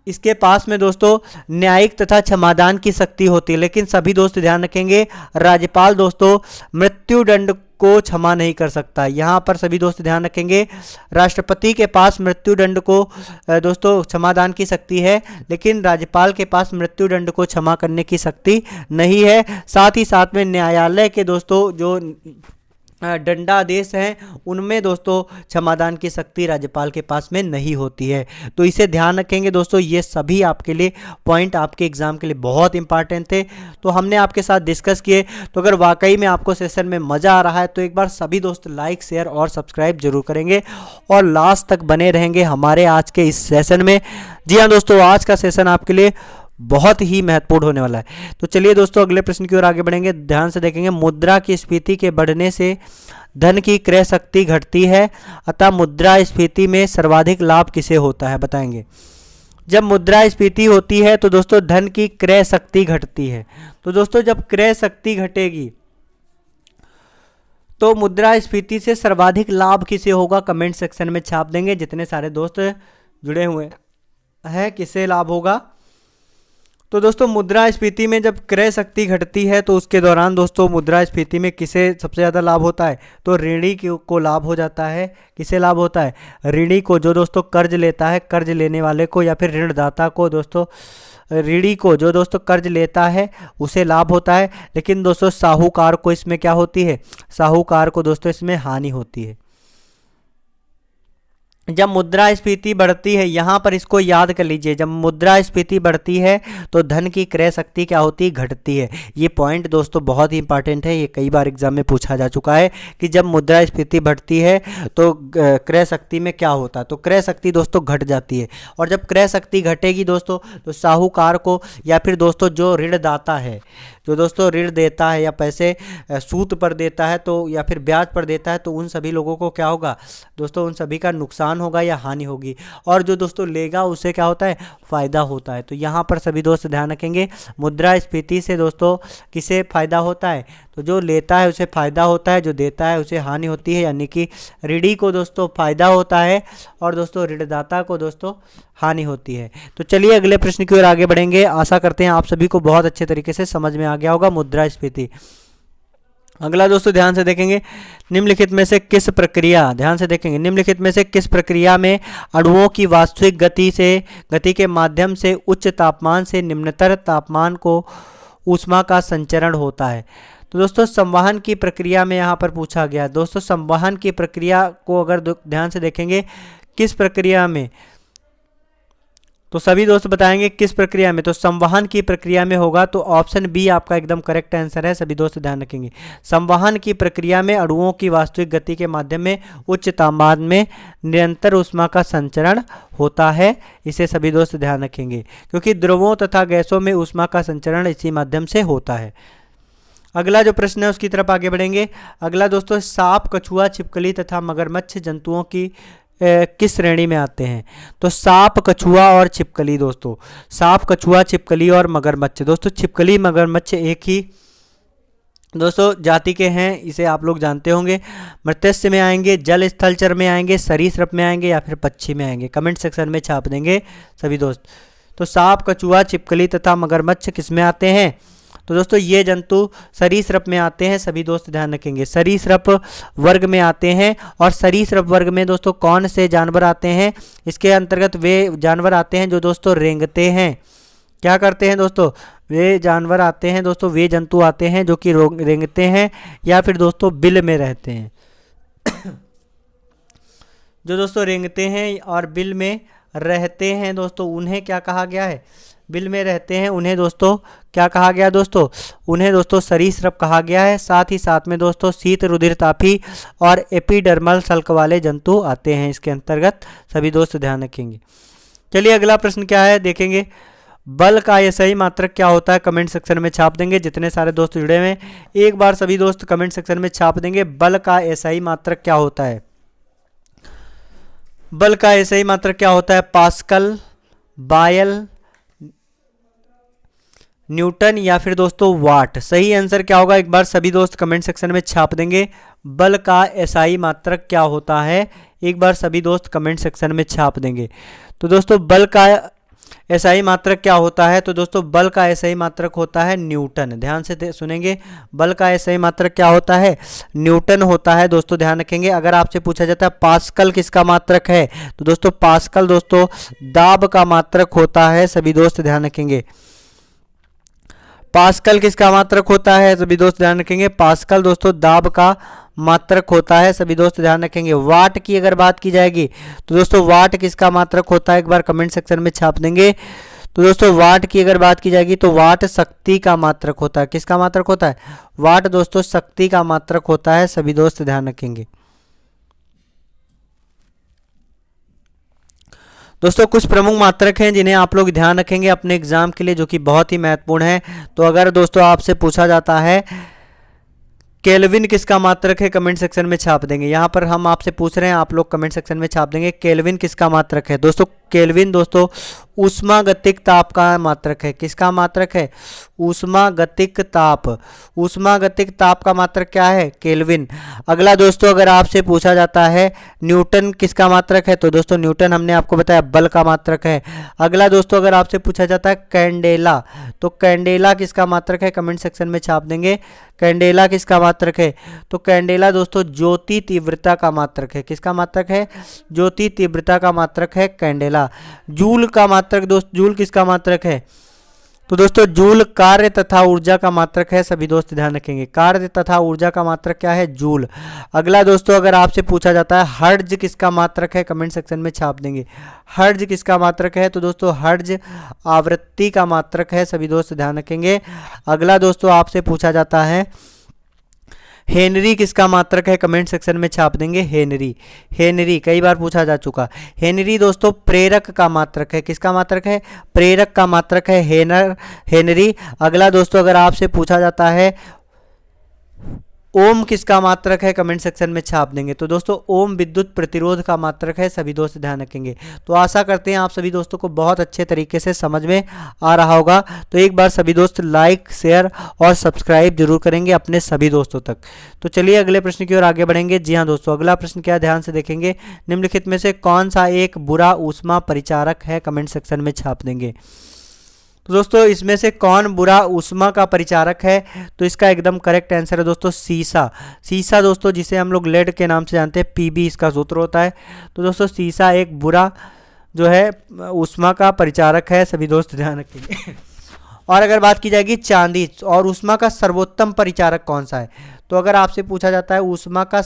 इसके पास में दोस्तों न्यायिक तथा क्षमादान की शक्ति होती है, लेकिन सभी दोस्त ध्यान रखेंगे, राज्यपाल दोस्तों मृत्युदंड को क्षमा नहीं कर सकता। यहाँ पर सभी दोस्त ध्यान रखेंगे, राष्ट्रपति के पास मृत्युदंड को दोस्तों क्षमादान की शक्ति है, लेकिन राज्यपाल के पास मृत्युदंड को क्षमा करने की शक्ति नहीं है। साथ ही साथ में न्यायालय के दोस्तों जो दंडादेश हैं उनमें दोस्तों क्षमादान की शक्ति राज्यपाल के पास में नहीं होती है। तो इसे ध्यान रखेंगे दोस्तों, ये सभी आपके लिए पॉइंट आपके एग्जाम के लिए बहुत इंपॉर्टेंट थे, तो हमने आपके साथ डिस्कस किए। तो अगर वाकई में आपको सेशन में मज़ा आ रहा है तो एक बार सभी दोस्त लाइक शेयर और सब्सक्राइब जरूर करेंगे और लास्ट तक बने रहेंगे हमारे आज के इस सेशन में। जी हाँ दोस्तों, आज का सेशन आपके लिए बहुत ही महत्वपूर्ण होने वाला है। तो चलिए दोस्तों अगले प्रश्न की ओर आगे बढ़ेंगे, ध्यान से देखेंगे। मुद्रा की स्फीति के बढ़ने से धन की क्रय शक्ति घटती है, अतः मुद्रा स्फीति में सर्वाधिक लाभ किसे होता है, बताएंगे। जब मुद्रा स्फीति होती है तो दोस्तों धन की क्रय शक्ति घटती है। तो दोस्तों जब क्रय शक्ति घटेगी तो मुद्रा स्फीति से सर्वाधिक लाभ किसे होगा, कमेंट सेक्शन में छाप देंगे। जितने सारे दोस्त जुड़े हुए हैं किसे लाभ होगा। तो दोस्तों मुद्रा स्फीति में जब क्रय शक्ति घटती है तो उसके दौरान दोस्तों मुद्रा स्फीति में किसे सबसे ज़्यादा लाभ होता है, तो ऋणी को लाभ हो जाता है। किसे लाभ होता है, ऋणी को, जो दोस्तों कर्ज लेता है, कर्ज लेने वाले को या फिर ऋणदाता को दोस्तों, ऋणी को जो दोस्तों कर्ज लेता है उसे लाभ होता है। लेकिन दोस्तों साहूकार को इसमें क्या होती है, साहूकार को दोस्तों इसमें हानि होती है। जब मुद्रा स्फीति बढ़ती है, यहाँ पर इसको याद कर लीजिए, जब मुद्रा स्फीति बढ़ती है तो धन की क्रय शक्ति क्या होती है, घटती है। ये पॉइंट दोस्तों बहुत ही इंपॉर्टेंट है, ये कई बार एग्जाम में पूछा जा चुका है कि जब मुद्रा स्फीति बढ़ती है तो क्रय शक्ति में क्या होता है, तो क्रय शक्ति दोस्तों घट जाती है। और जब क्रय शक्ति घटेगी दोस्तों तो साहूकार को या फिर दोस्तों जो ऋणदाता है, जो दोस्तों ऋण देता है या पैसे सूद पर देता है तो या फिर ब्याज पर देता है, तो उन सभी लोगों को क्या होगा दोस्तों, उन सभी का नुकसान होगा या हानि होगी। और जो दोस्तों लेगा उसे क्या होता है, फ़ायदा होता है। तो यहाँ पर सभी दोस्त ध्यान रखेंगे, मुद्रा स्फीति से दोस्तों किसे फ़ायदा होता है, तो जो लेता है उसे फ़ायदा होता है, जो देता है उसे हानि होती है। यानी कि ऋणी को दोस्तों फ़ायदा होता है और दोस्तों ऋणदाता को दोस्तों हानि होती है। तो चलिए अगले प्रश्न की ओर आगे बढ़ेंगे। आशा करते हैं आप सभी को बहुत अच्छे तरीके से समझ में आ गया होगा मुद्रा स्फीति। अगला दोस्तों ध्यान से देखेंगे, निम्नलिखित में से किस प्रक्रिया, ध्यान से देखेंगे, निम्नलिखित में से किस प्रक्रिया में अणुओं की वास्तविक गति के माध्यम से उच्च तापमान से निम्नतर तापमान को ऊष्मा का संचरण होता है। तो दोस्तों संवहन की प्रक्रिया में यहाँ पर पूछा गया। दोस्तों संवहन की प्रक्रिया को अगर ध्यान से देखेंगे किस प्रक्रिया में, तो सभी दोस्त बताएंगे किस प्रक्रिया में, तो संवहन की प्रक्रिया में होगा। तो ऑप्शन बी आपका एकदम करेक्ट आंसर है, सभी दोस्त ध्यान रखेंगे। संवहन की प्रक्रिया में अणुओं की वास्तविक गति के माध्यम में उच्च तापमान में निरंतर ऊष्मा का संचरण होता है, इसे सभी दोस्त ध्यान रखेंगे, क्योंकि द्रवों तथा गैसों में ऊष्मा का संचरण इसी माध्यम से होता है। अगला जो प्रश्न है उसकी तरफ आगे बढ़ेंगे। अगला दोस्तों, सांप, कछुआ, छिपकली तथा मगरमच्छ जंतुओं की किस श्रेणी में आते हैं, तो सांप, कछुआ और छिपकली। दोस्तों सांप, कछुआ, छिपकली और मगरमच्छ, दोस्तों छिपकली मगरमच्छ एक ही दोस्तों जाति के हैं, इसे आप लोग जानते होंगे। मत्स्य में आएंगे, जल स्थलचर में आएंगे, सरीसृप में आएंगे या फिर पक्षी में आएंगे, कमेंट सेक्शन में छाप देंगे सभी दोस्त। तो सांप, कछुआ, छिपकली तथा मगरमच्छ किस में आते हैं, तो दोस्तों ये जंतु सरीसृप में आते हैं, सभी दोस्त ध्यान रखेंगे, सरीसृप वर्ग में आते हैं। और सरीसृप वर्ग में दोस्तों कौन से जानवर आते हैं, इसके अंतर्गत वे जानवर आते हैं जो दोस्तों रेंगते हैं। क्या करते हैं दोस्तों, वे जानवर आते हैं दोस्तों, वे जंतु आते हैं जो कि रेंगते हैं या फिर दोस्तों बिल में रहते हैं। जो दोस्तों रेंगते हैं और बिल में रहते हैं दोस्तों उन्हें क्या कहा गया है, बिल में रहते हैं उन्हें दोस्तों क्या कहा गया दोस्तों, उन्हें दोस्तों सरीसृप कहा गया है। साथ ही साथ में दोस्तों शीत रुधिरतापी और एपिडर्मल सल्क वाले जंतु आते हैं इसके अंतर्गत, सभी दोस्त ध्यान रखेंगे। चलिए अगला प्रश्न क्या है देखेंगे, बल का ये सही मात्रक क्या होता है, कमेंट सेक्शन में छाप देंगे। जितने सारे दोस्त जुड़े हुए हैं एक बार सभी दोस्त कमेंट सेक्शन में छाप देंगे, बल का एसआई मात्रक क्या होता है। बल का एसआई मात्रक क्या होता है, पास्कल, बायल, न्यूटन या फिर दोस्तों वाट। सही आंसर क्या होगा, एक बार सभी दोस्त कमेंट सेक्शन में छाप देंगे। बल का एसआई मात्रक क्या होता है, एक बार सभी दोस्त कमेंट सेक्शन में छाप देंगे। तो दोस्तों बल का एसआई मात्रक क्या होता है, तो दोस्तों बल का एसआई मात्रक होता है न्यूटन। ध्यान से सुनेंगे, बल का एसआई मात्रक क्या होता है, न्यूटन होता है। दोस्तों ध्यान रखेंगे, अगर आपसे पूछा जाता है पास्कल किसका मात्रक है, तो दोस्तों पास्कल दोस्तों दाब का मात्रक होता है, सभी दोस्त ध्यान रखेंगे। पास्कल किसका मात्रक होता है, सभी दोस्त ध्यान रखेंगे, पास्कल दोस्तों दाब का मात्रक होता है? सभी दोस्त ध्यान रखेंगे। वाट की अगर बात की जाएगी तो दोस्तों वाट किसका मात्रक होता है? एक बार कमेंट सेक्शन में छाप देंगे। तो दोस्तों वाट की अगर बात की जाएगी तो वाट शक्ति का मात्रक होता है। किसका मात्रक होता है? वाट दोस्तों शक्ति का मात्रक होता है। सभी दोस्त ध्यान रखेंगे। दोस्तों कुछ प्रमुख मात्रक हैं जिन्हें आप लोग ध्यान रखेंगे अपने एग्जाम के लिए, जो कि बहुत ही महत्वपूर्ण है। तो अगर दोस्तों आपसे पूछा जाता है केल्विन किसका मात्रक है, कमेंट सेक्शन में छाप देंगे। यहाँ पर हम आपसे पूछ रहे हैं, आप लोग कमेंट सेक्शन में छाप देंगे केल्विन किसका मात्रक है। दोस्तों केल्विन दोस्तों ऊष्मागतिक ताप का मात्रक है। किसका मात्रक है? ऊष्मागतिक ताप। ऊष्मागतिक ताप का मात्रक क्या है? केल्विन। अगला दोस्तों अगर आपसे पूछा जाता है न्यूटन किसका मात्रक है, तो दोस्तों न्यूटन हमने आपको बताया बल का मात्रक है। अगला दोस्तों अगर आपसे पूछा जाता है कैंडेला, तो कैंडेला किसका मात्रक है, कमेंट सेक्शन में छाप देंगे। कैंडेला किसका मात्रक है? तो कैंडेला दोस्तों ज्योति तीव्रता का मात्रक है। किसका मात्रक है? ज्योति तीव्रता का मात्रक है कैंडेला। जूल का मात्रक दोस्त, जूल किसका मात्रक है? तो दोस्तों जूल कार्य तथा ऊर्जा का मात्रक है। सभी दोस्त ध्यान रखेंगे, कार्य तथा ऊर्जा का मात्रक क्या है? जूल। अगला दोस्तों अगर आपसे पूछा जाता है हर्ट्ज किसका मात्रक है, कमेंट सेक्शन में छाप देंगे। हर्ट्ज किसका मात्रक है? तो दोस्तों हर्ट्ज आवृत्ति का मात्रक है। सभी दोस्त ध्यान रखेंगे। अगला दोस्तों आपसे पूछा जाता है हेनरी किसका मात्रक है, कमेंट सेक्शन में छाप देंगे। हेनरी। हेनरी कई बार पूछा जा चुका। हेनरी दोस्तों प्रेरक का मात्रक है। किसका मात्रक है? प्रेरक का मात्रक है हेनरी। अगला दोस्तों अगर आपसे पूछा जाता है ओम किसका मात्रक है, कमेंट सेक्शन में छाप देंगे। तो दोस्तों ओम विद्युत प्रतिरोध का मात्रक है। सभी दोस्त ध्यान रखेंगे। तो आशा करते हैं आप सभी दोस्तों को बहुत अच्छे तरीके से समझ में आ रहा होगा। तो एक बार सभी दोस्त लाइक शेयर और सब्सक्राइब जरूर करेंगे अपने सभी दोस्तों तक। तो चलिए अगले प्रश्न की ओर आगे बढ़ेंगे। जी हाँ दोस्तों, अगला प्रश्न क्या, ध्यान से देखेंगे। निम्नलिखित में से कौन सा एक बुरा ऊष्मा परिचारक है, कमेंट सेक्शन में छाप देंगे। तो दोस्तों इसमें से कौन बुरा ऊष्मा का परिचारक है, तो इसका एकदम करेक्ट आंसर है दोस्तों सीसा। सीसा दोस्तों जिसे हम लोग लेड के नाम से जानते हैं, पीबी इसका सूत्र होता है। तो दोस्तों सीसा एक बुरा जो है ऊष्मा का परिचारक है। सभी दोस्त ध्यान रखेंगे। और अगर बात की जाएगी चांदी और ऊष्मा का सर्वोत्तम परिचारक कौन सा है, तो अगर आपसे पूछा जाता है ऊष्मा का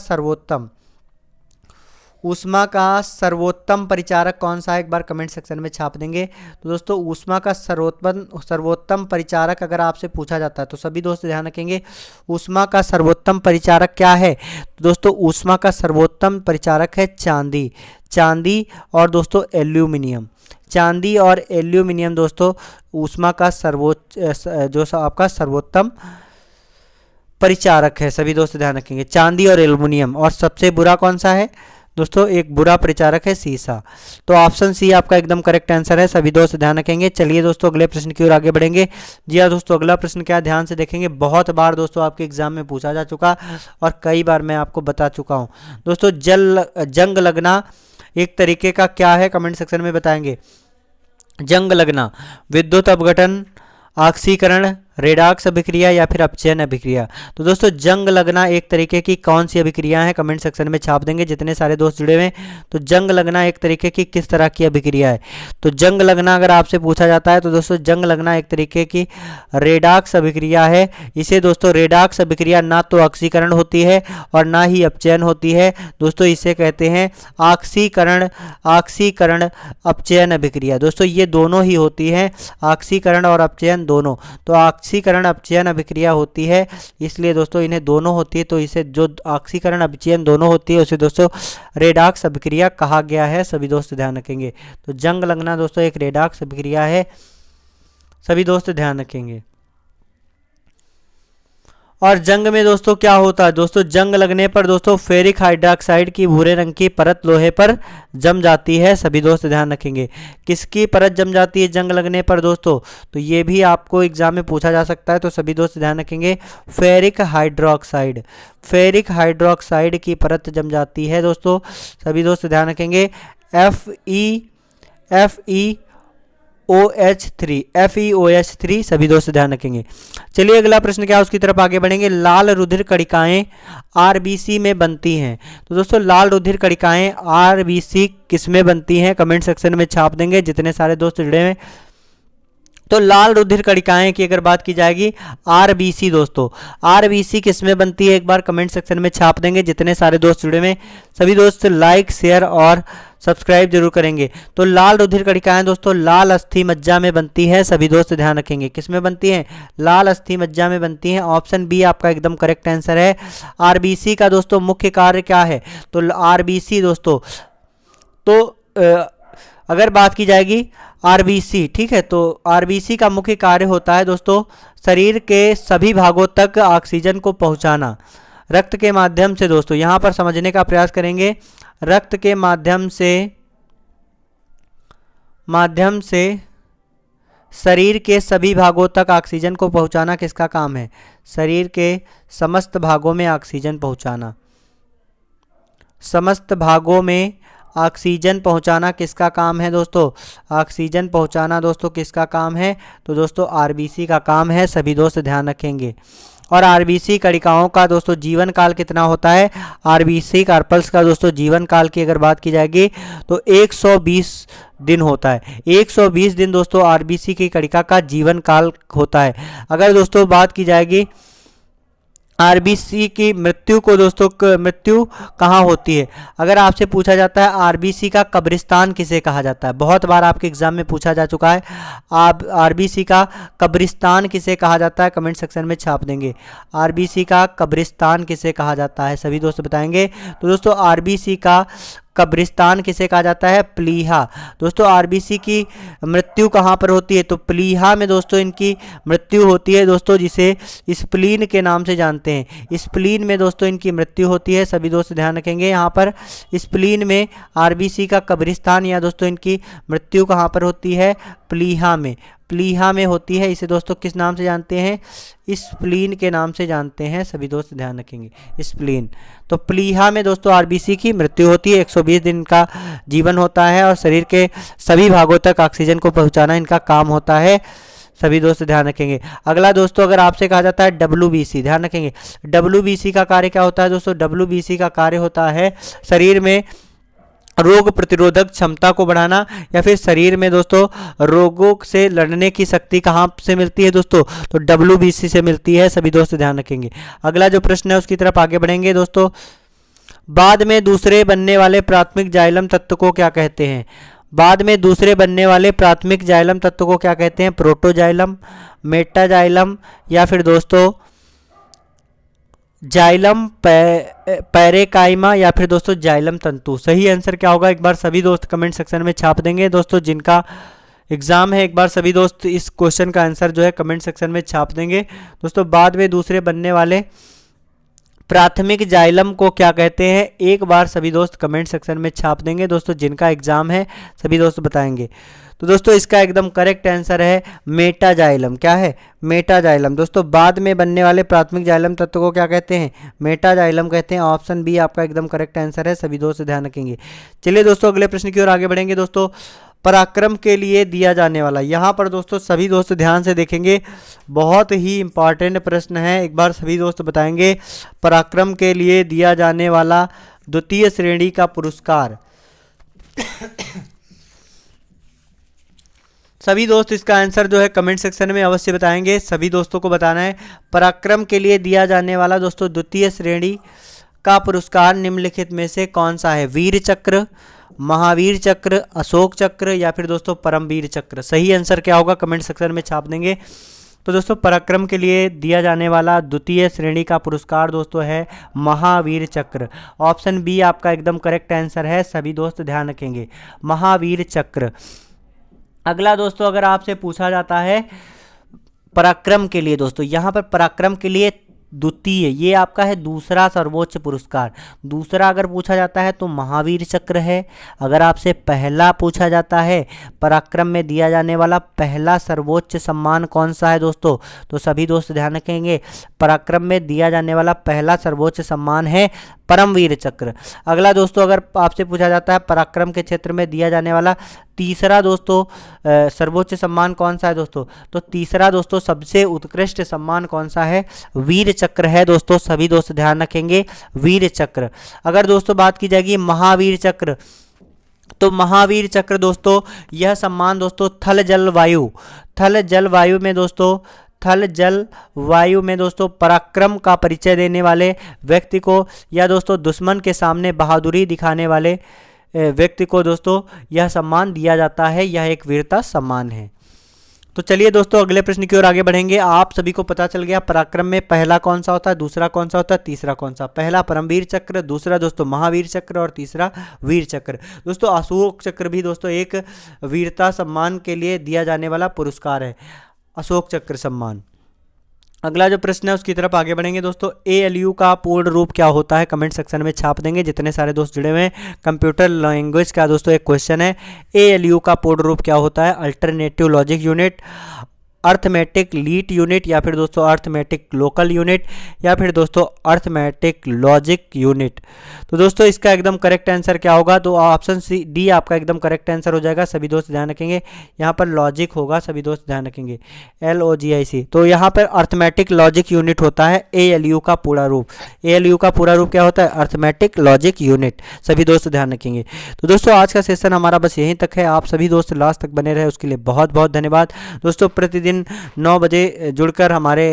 सर्वोत्तम परिचारक कौन सा है, एक बार कमेंट सेक्शन में छाप देंगे। तो दोस्तों ऊष्मा का सर्वोत्तम परिचारक अगर आपसे पूछा जाता है तो सभी दोस्त ध्यान रखेंगे ऊष्मा का सर्वोत्तम परिचारक क्या है। तो दोस्तों ऊष्मा का सर्वोत्तम परिचारक है चांदी। चांदी और दोस्तों एल्यूमिनियम। चांदी और एल्यूमिनियम दोस्तों ऊष्मा का आपका सर्वोत्तम परिचारक है। सभी दोस्त ध्यान रखेंगे, चांदी और एल्यूमिनियम। और सबसे बुरा कौन सा है दोस्तों? एक बुरा परिचारक है सीसा। तो ऑप्शन सी आपका एकदम करेक्ट आंसर है। सभी दोस्त ध्यान रखेंगे। चलिए दोस्तों अगले प्रश्न की ओर आगे बढ़ेंगे। जी हाँ दोस्तों, अगला प्रश्न क्या, ध्यान से देखेंगे। बहुत बार दोस्तों आपके एग्जाम में पूछा जा चुका और कई बार मैं आपको बता चुका हूँ। दोस्तों जंग लगना एक तरीके का क्या है, कमेंट सेक्शन में बताएंगे। जंग लगना विद्युत अपघटन, ऑक्सीकरण, रेडॉक्स अभिक्रिया या फिर अपचयन अभिक्रिया। तो दोस्तों जंग लगना एक तरीके की कौन सी अभिक्रिया है, कमेंट सेक्शन में छाप देंगे जितने सारे दोस्त जुड़े हुए हैं। तो जंग लगना एक तरीके की किस तरह की अभिक्रिया है, तो जंग लगना अगर आपसे पूछा जाता है तो दोस्तों जंग लगना एक तरीके की रेडॉक्स अभिक्रिया है। इसे दोस्तों रेडॉक्स अभिक्रिया ना तो ऑक्सीकरण होती है और ना ही अपचयन होती है। दोस्तों इसे कहते हैं ऑक्सीकरण अपचयन अभिक्रिया। दोस्तों ये दोनों ही होती है, ऑक्सीकरण और अपचयन दोनों। तो ऑक्सीकरण अपचयन अभिक्रिया होती है, इसलिए दोस्तों इन्हें दोनों होती है। तो इसे जो ऑक्सीकरण अपचयन दोनों होती है उसे दोस्तों रेडॉक्स अभिक्रिया कहा गया है। सभी दोस्त ध्यान रखेंगे। तो जंग लगना दोस्तों एक रेडॉक्स अभिक्रिया है। सभी दोस्त ध्यान रखेंगे। और जंग में दोस्तों क्या होता है, दोस्तों जंग लगने पर दोस्तों फेरिक हाइड्रोक्साइड की भूरे रंग की परत लोहे पर जम जाती है। सभी दोस्त ध्यान रखेंगे। किसकी परत जम जाती है जंग लगने पर दोस्तों, तो ये भी आपको एग्जाम में पूछा जा सकता है। तो सभी दोस्त ध्यान रखेंगे फेरिक हाइड्रोक्साइड, फेरिक हाइड्रोक्साइड की परत जम जाती है दोस्तों। सभी दोस्त ध्यान रखेंगे FeOH3 सभी दोस्त ध्यान रखेंगे। चलिए अगला प्रश्न क्या है उसकी तरफ आगे बढ़ेंगे। लाल रुधिर कणिकाएं आरबीसी में बनती हैं। तो दोस्तों लाल रुधिर कणिकाएं आरबीसी किस में बनती हैं, कमेंट सेक्शन में छाप देंगे जितने सारे दोस्त जुड़े हैं। तो लाल रुधिर कणिकाएं की अगर बात की जाएगी, आरबीसी दोस्तों, आरबीसी किस में बनती है एक बार कमेंट सेक्शन में छाप देंगे। जितने सारे दोस्त जुड़े में सभी दोस्त लाइक शेयर और सब्सक्राइब जरूर करेंगे। तो लाल रुधिर कणिकाएं दोस्तों लाल अस्थि मज्जा में बनती है, सभी दोस्त ध्यान रखेंगे। किस में बनती है? लाल अस्थि मज्जा में बनती है। ऑप्शन बी आपका एकदम करेक्ट आंसर है। आरबीसी का दोस्तों मुख्य कार्य क्या है? तो आरबीसी दोस्तों, तो अगर बात की जाएगी आरबीसी, ठीक है, तो आरबीसी का मुख्य कार्य होता है दोस्तों शरीर के सभी भागों तक ऑक्सीजन को पहुंचाना रक्त के माध्यम से। दोस्तों यहां पर समझने का प्रयास करेंगे, रक्त के माध्यम से शरीर के सभी भागों तक ऑक्सीजन को पहुंचाना किसका काम है? शरीर के समस्त भागों में ऑक्सीजन पहुंचाना, समस्त भागों में ऑक्सीजन पहुंचाना किसका काम है दोस्तों? ऑक्सीजन पहुंचाना दोस्तों किसका काम है? तो दोस्तों आरबीसी का काम है, सभी दोस्त ध्यान रखेंगे। और आरबीसी कणिकाओं का दोस्तों जीवन काल कितना होता है? आरबीसी कार्पल्स का दोस्तों जीवन काल की अगर बात की जाएगी तो 120 दिन होता है। 120 दिन दोस्तों आरबीसी की कणिका का जीवन काल होता है। अगर दोस्तों बात की जाएगी आरबीसी की मृत्यु को दोस्तों, मृत्यु कहाँ होती है? अगर आपसे पूछा जाता है आरबीसी का कब्रिस्तान किसे कहा जाता है, बहुत बार आपके एग्जाम में पूछा जा चुका है, आप आरबीसी का कब्रिस्तान किसे कहा जाता है कमेंट सेक्शन में छाप देंगे। आरबीसी का कब्रिस्तान किसे कहा जाता है सभी दोस्त बताएंगे। तो दोस्तों आरबीसी का कब्रिस्तान किसे कहा जाता है? प्लीहा। दोस्तों आरबीसी की मृत्यु कहाँ पर होती है? तो प्लीहा में दोस्तों इनकी मृत्यु होती है दोस्तों, जिसे स्प्लीन के नाम से जानते हैं। स्प्लीन में दोस्तों इनकी मृत्यु होती है, सभी दोस्त ध्यान रखेंगे। यहाँ पर स्प्लीन में आरबीसी का कब्रिस्तान या दोस्तों इनकी मृत्यु कहाँ पर होती है? प्लीहा में, प्लीहा में होती है। इसे दोस्तों किस नाम से जानते हैं? स्प्लीन के नाम से जानते हैं, सभी दोस्त ध्यान रखेंगे, स्प्लीन। तो प्लीहा में दोस्तों आरबीसी की मृत्यु होती है। 120 दिन का जीवन होता है और शरीर के सभी भागों तक ऑक्सीजन को पहुंचाना इनका काम होता है, सभी दोस्त ध्यान रखेंगे। अगला दोस्तों अगर आपसे कहा जाता है डब्ल्यूबीसी, ध्यान रखेंगे, डब्ल्यूबीसी का कार्य क्या होता है दोस्तों? डब्ल्यूबीसी का कार्य होता है शरीर में रोग प्रतिरोधक क्षमता को बढ़ाना, या फिर शरीर में दोस्तों रोगों से लड़ने की शक्ति कहाँ से मिलती है दोस्तों? तो डब्ल्यूबीसी से मिलती है, सभी दोस्त ध्यान रखेंगे। अगला जो प्रश्न है उसकी तरफ आगे बढ़ेंगे दोस्तों। बाद में दूसरे बनने वाले प्राथमिक जाइलम तत्व को क्या कहते हैं? बाद में दूसरे बनने वाले प्राथमिक जाइलम तत्व को क्या कहते हैं? प्रोटोजाइलम, मेटाजाइलम, या फिर दोस्तों जाइलम पैरेकाइमा, या फिर दोस्तों जाइलम तंतु। सही आंसर क्या होगा एक बार सभी दोस्त कमेंट सेक्शन में छाप देंगे। दोस्तों जिनका एग्जाम है एक बार सभी दोस्त इस क्वेश्चन का आंसर जो है कमेंट सेक्शन में छाप देंगे। दोस्तों बाद में दूसरे बनने वाले प्राथमिक जाइलम को क्या कहते हैं? एक बार सभी दोस्त कमेंट सेक्शन में छाप देंगे। दोस्तों जिनका एग्जाम है सभी दोस्त बताएंगे। तो दोस्तों इसका एकदम करेक्ट आंसर है मेटाजाइलम। क्या है? मेटाजाइलम। दोस्तों बाद में बनने वाले प्राथमिक जाइलम तत्व को क्या कहते हैं? मेटाजाइलम कहते हैं। ऑप्शन बी आपका एकदम करेक्ट आंसर है, सभी दोस्त ध्यान रखेंगे। चलिए दोस्तों अगले प्रश्न की ओर आगे बढ़ेंगे। दोस्तों पराक्रम के लिए दिया जाने वाला, यहाँ पर दोस्तों सभी दोस्त ध्यान से देखेंगे, बहुत ही इंपॉर्टेंट प्रश्न है, एक बार सभी दोस्त बताएंगे। पराक्रम के लिए दिया जाने वाला द्वितीय श्रेणी का पुरस्कार सभी दोस्त इसका आंसर जो है कमेंट सेक्शन में अवश्य बताएंगे, सभी दोस्तों को बताना है। पराक्रम के लिए दिया जाने वाला दोस्तों द्वितीय श्रेणी का पुरस्कार निम्नलिखित में से कौन सा है? वीर चक्र, महावीर चक्र, अशोक चक्र, या फिर दोस्तों परमवीर चक्र। सही आंसर क्या होगा कमेंट सेक्शन में छाप देंगे। तो दोस्तों पराक्रम के लिए दिया जाने वाला द्वितीय श्रेणी का पुरस्कार दोस्तों है महावीर चक्र। ऑप्शन बी आपका एकदम करेक्ट आंसर है, सभी दोस्त ध्यान रखेंगे, महावीर चक्र। अगला दोस्तों अगर आपसे पूछा जाता है पराक्रम के लिए, दोस्तों यहाँ पर पराक्रम के लिए द्वितीय, ये आपका है दूसरा सर्वोच्च पुरस्कार। दूसरा अगर पूछा जाता है तो महावीर चक्र है। अगर आपसे पहला पूछा जाता है पराक्रम में दिया जाने वाला पहला सर्वोच्च सम्मान कौन सा है दोस्तों? तो सभी दोस्त ध्यान रखेंगे, पराक्रम में दिया जाने वाला पहला सर्वोच्च सम्मान है परमवीर चक्र। अगला दोस्तों अगर आपसे पूछा जाता है पराक्रम के क्षेत्र में दिया जाने वाला तीसरा दोस्तों सर्वोच्च सम्मान कौन सा है दोस्तों? तो तीसरा दोस्तों सबसे उत्कृष्ट सम्मान कौन सा है? वीर चक्र है दोस्तों, सभी दोस्त ध्यान रखेंगे, वीर चक्र। अगर दोस्तों बात की जाएगी महावीर चक्र, तो महावीर चक्र दोस्तों, यह सम्मान दोस्तों थल जल वायु, थल जल वायु में दोस्तों, थल जल वायु में दोस्तों पराक्रम का परिचय देने वाले व्यक्ति को, या दोस्तों दुश्मन के सामने बहादुरी दिखाने वाले व्यक्ति को दोस्तों यह सम्मान दिया जाता है। यह एक वीरता सम्मान है। तो चलिए दोस्तों अगले प्रश्न की ओर आगे बढ़ेंगे। आप सभी को पता चल गया पराक्रम में पहला कौन सा होता है, दूसरा कौन सा होता है, तीसरा कौन सा। पहला परमवीर चक्र, दूसरा दोस्तों महावीर चक्र और तीसरा वीर चक्र। दोस्तों अशोक चक्र भी दोस्तों एक वीरता सम्मान के लिए दिया जाने वाला पुरस्कार है, अशोक चक्र सम्मान। अगला जो प्रश्न है उसकी तरफ आगे बढ़ेंगे दोस्तों। ALU का पूर्ण रूप क्या होता है, कमेंट सेक्शन में छाप देंगे जितने सारे दोस्त जुड़े हुए हैं। कंप्यूटर लैंग्वेज का दोस्तों एक क्वेश्चन है, ALU का पूर्ण रूप क्या होता है। अल्टरनेटिव लॉजिक यूनिट, अर्थमेटिक लीट यूनिट, या फिर दोस्तों अर्थमेटिक लोकल यूनिट, या फिर दोस्तों अर्थमेटिक लॉजिक यूनिट। तो दोस्तों इसका एकदम करेक्ट आंसर क्या होगा, तो ऑप्शन डी आपका एकदम करेक्ट आंसर हो जाएगा। सभी दोस्त ध्यान रखेंगे, यहाँ पर लॉजिक होगा, सभी दोस्त ध्यान रखेंगे, LOGIC। तो यहाँ पर अर्थमेटिक लॉजिक यूनिट होता है ALU का पूरा रूप। ALU का पूरा रूप क्या होता है, अर्थमेटिक लॉजिक यूनिट। सभी दोस्त ध्यान रखेंगे। तो दोस्तों आज का सेशन हमारा बस यहीं तक है। आप सभी दोस्त लास्ट तक बने रहे उसके लिए बहुत बहुत धन्यवाद। दोस्तों प्रतिदिन 9 बजे जुड़कर हमारे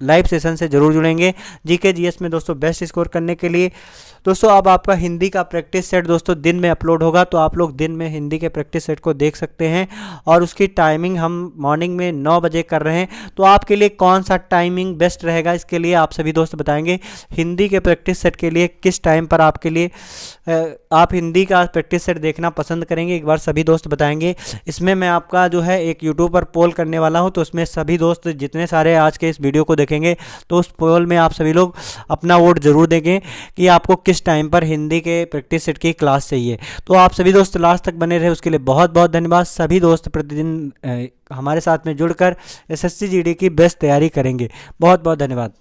लाइव सेशन से जरूर जुड़ेंगे GK GS में दोस्तों बेस्ट स्कोर करने के लिए। दोस्तों अब आपका हिंदी का प्रैक्टिस सेट दोस्तों दिन में अपलोड होगा, तो आप लोग दिन में हिंदी के प्रैक्टिस सेट को देख सकते हैं। और उसकी टाइमिंग हम मॉर्निंग में 9 बजे कर रहे हैं। तो आपके लिए कौन सा टाइमिंग बेस्ट रहेगा, इसके लिए आप सभी दोस्त बताएंगे। हिंदी के प्रैक्टिस सेट के लिए किस टाइम पर आपके लिए आप हिंदी का प्रैक्टिस सेट देखना पसंद करेंगे, एक बार सभी दोस्त बताएंगे। इसमें मैं आपका जो है एक यूट्यूब पर पोल करने वाला हूं, तो उसमें सभी दोस्त जितने सारे आज के इस वीडियो को देखेंगे तो उस पोल में आप सभी लोग अपना वोट जरूर देंगे कि आपको किस टाइम पर हिंदी के प्रैक्टिस सेट की क्लास चाहिए। तो आप सभी दोस्त लास्ट तक बने रहे उसके लिए बहुत बहुत धन्यवाद। सभी दोस्त प्रतिदिन हमारे साथ में जुड़कर SSC GD की बेस्ट तैयारी करेंगे। बहुत बहुत धन्यवाद।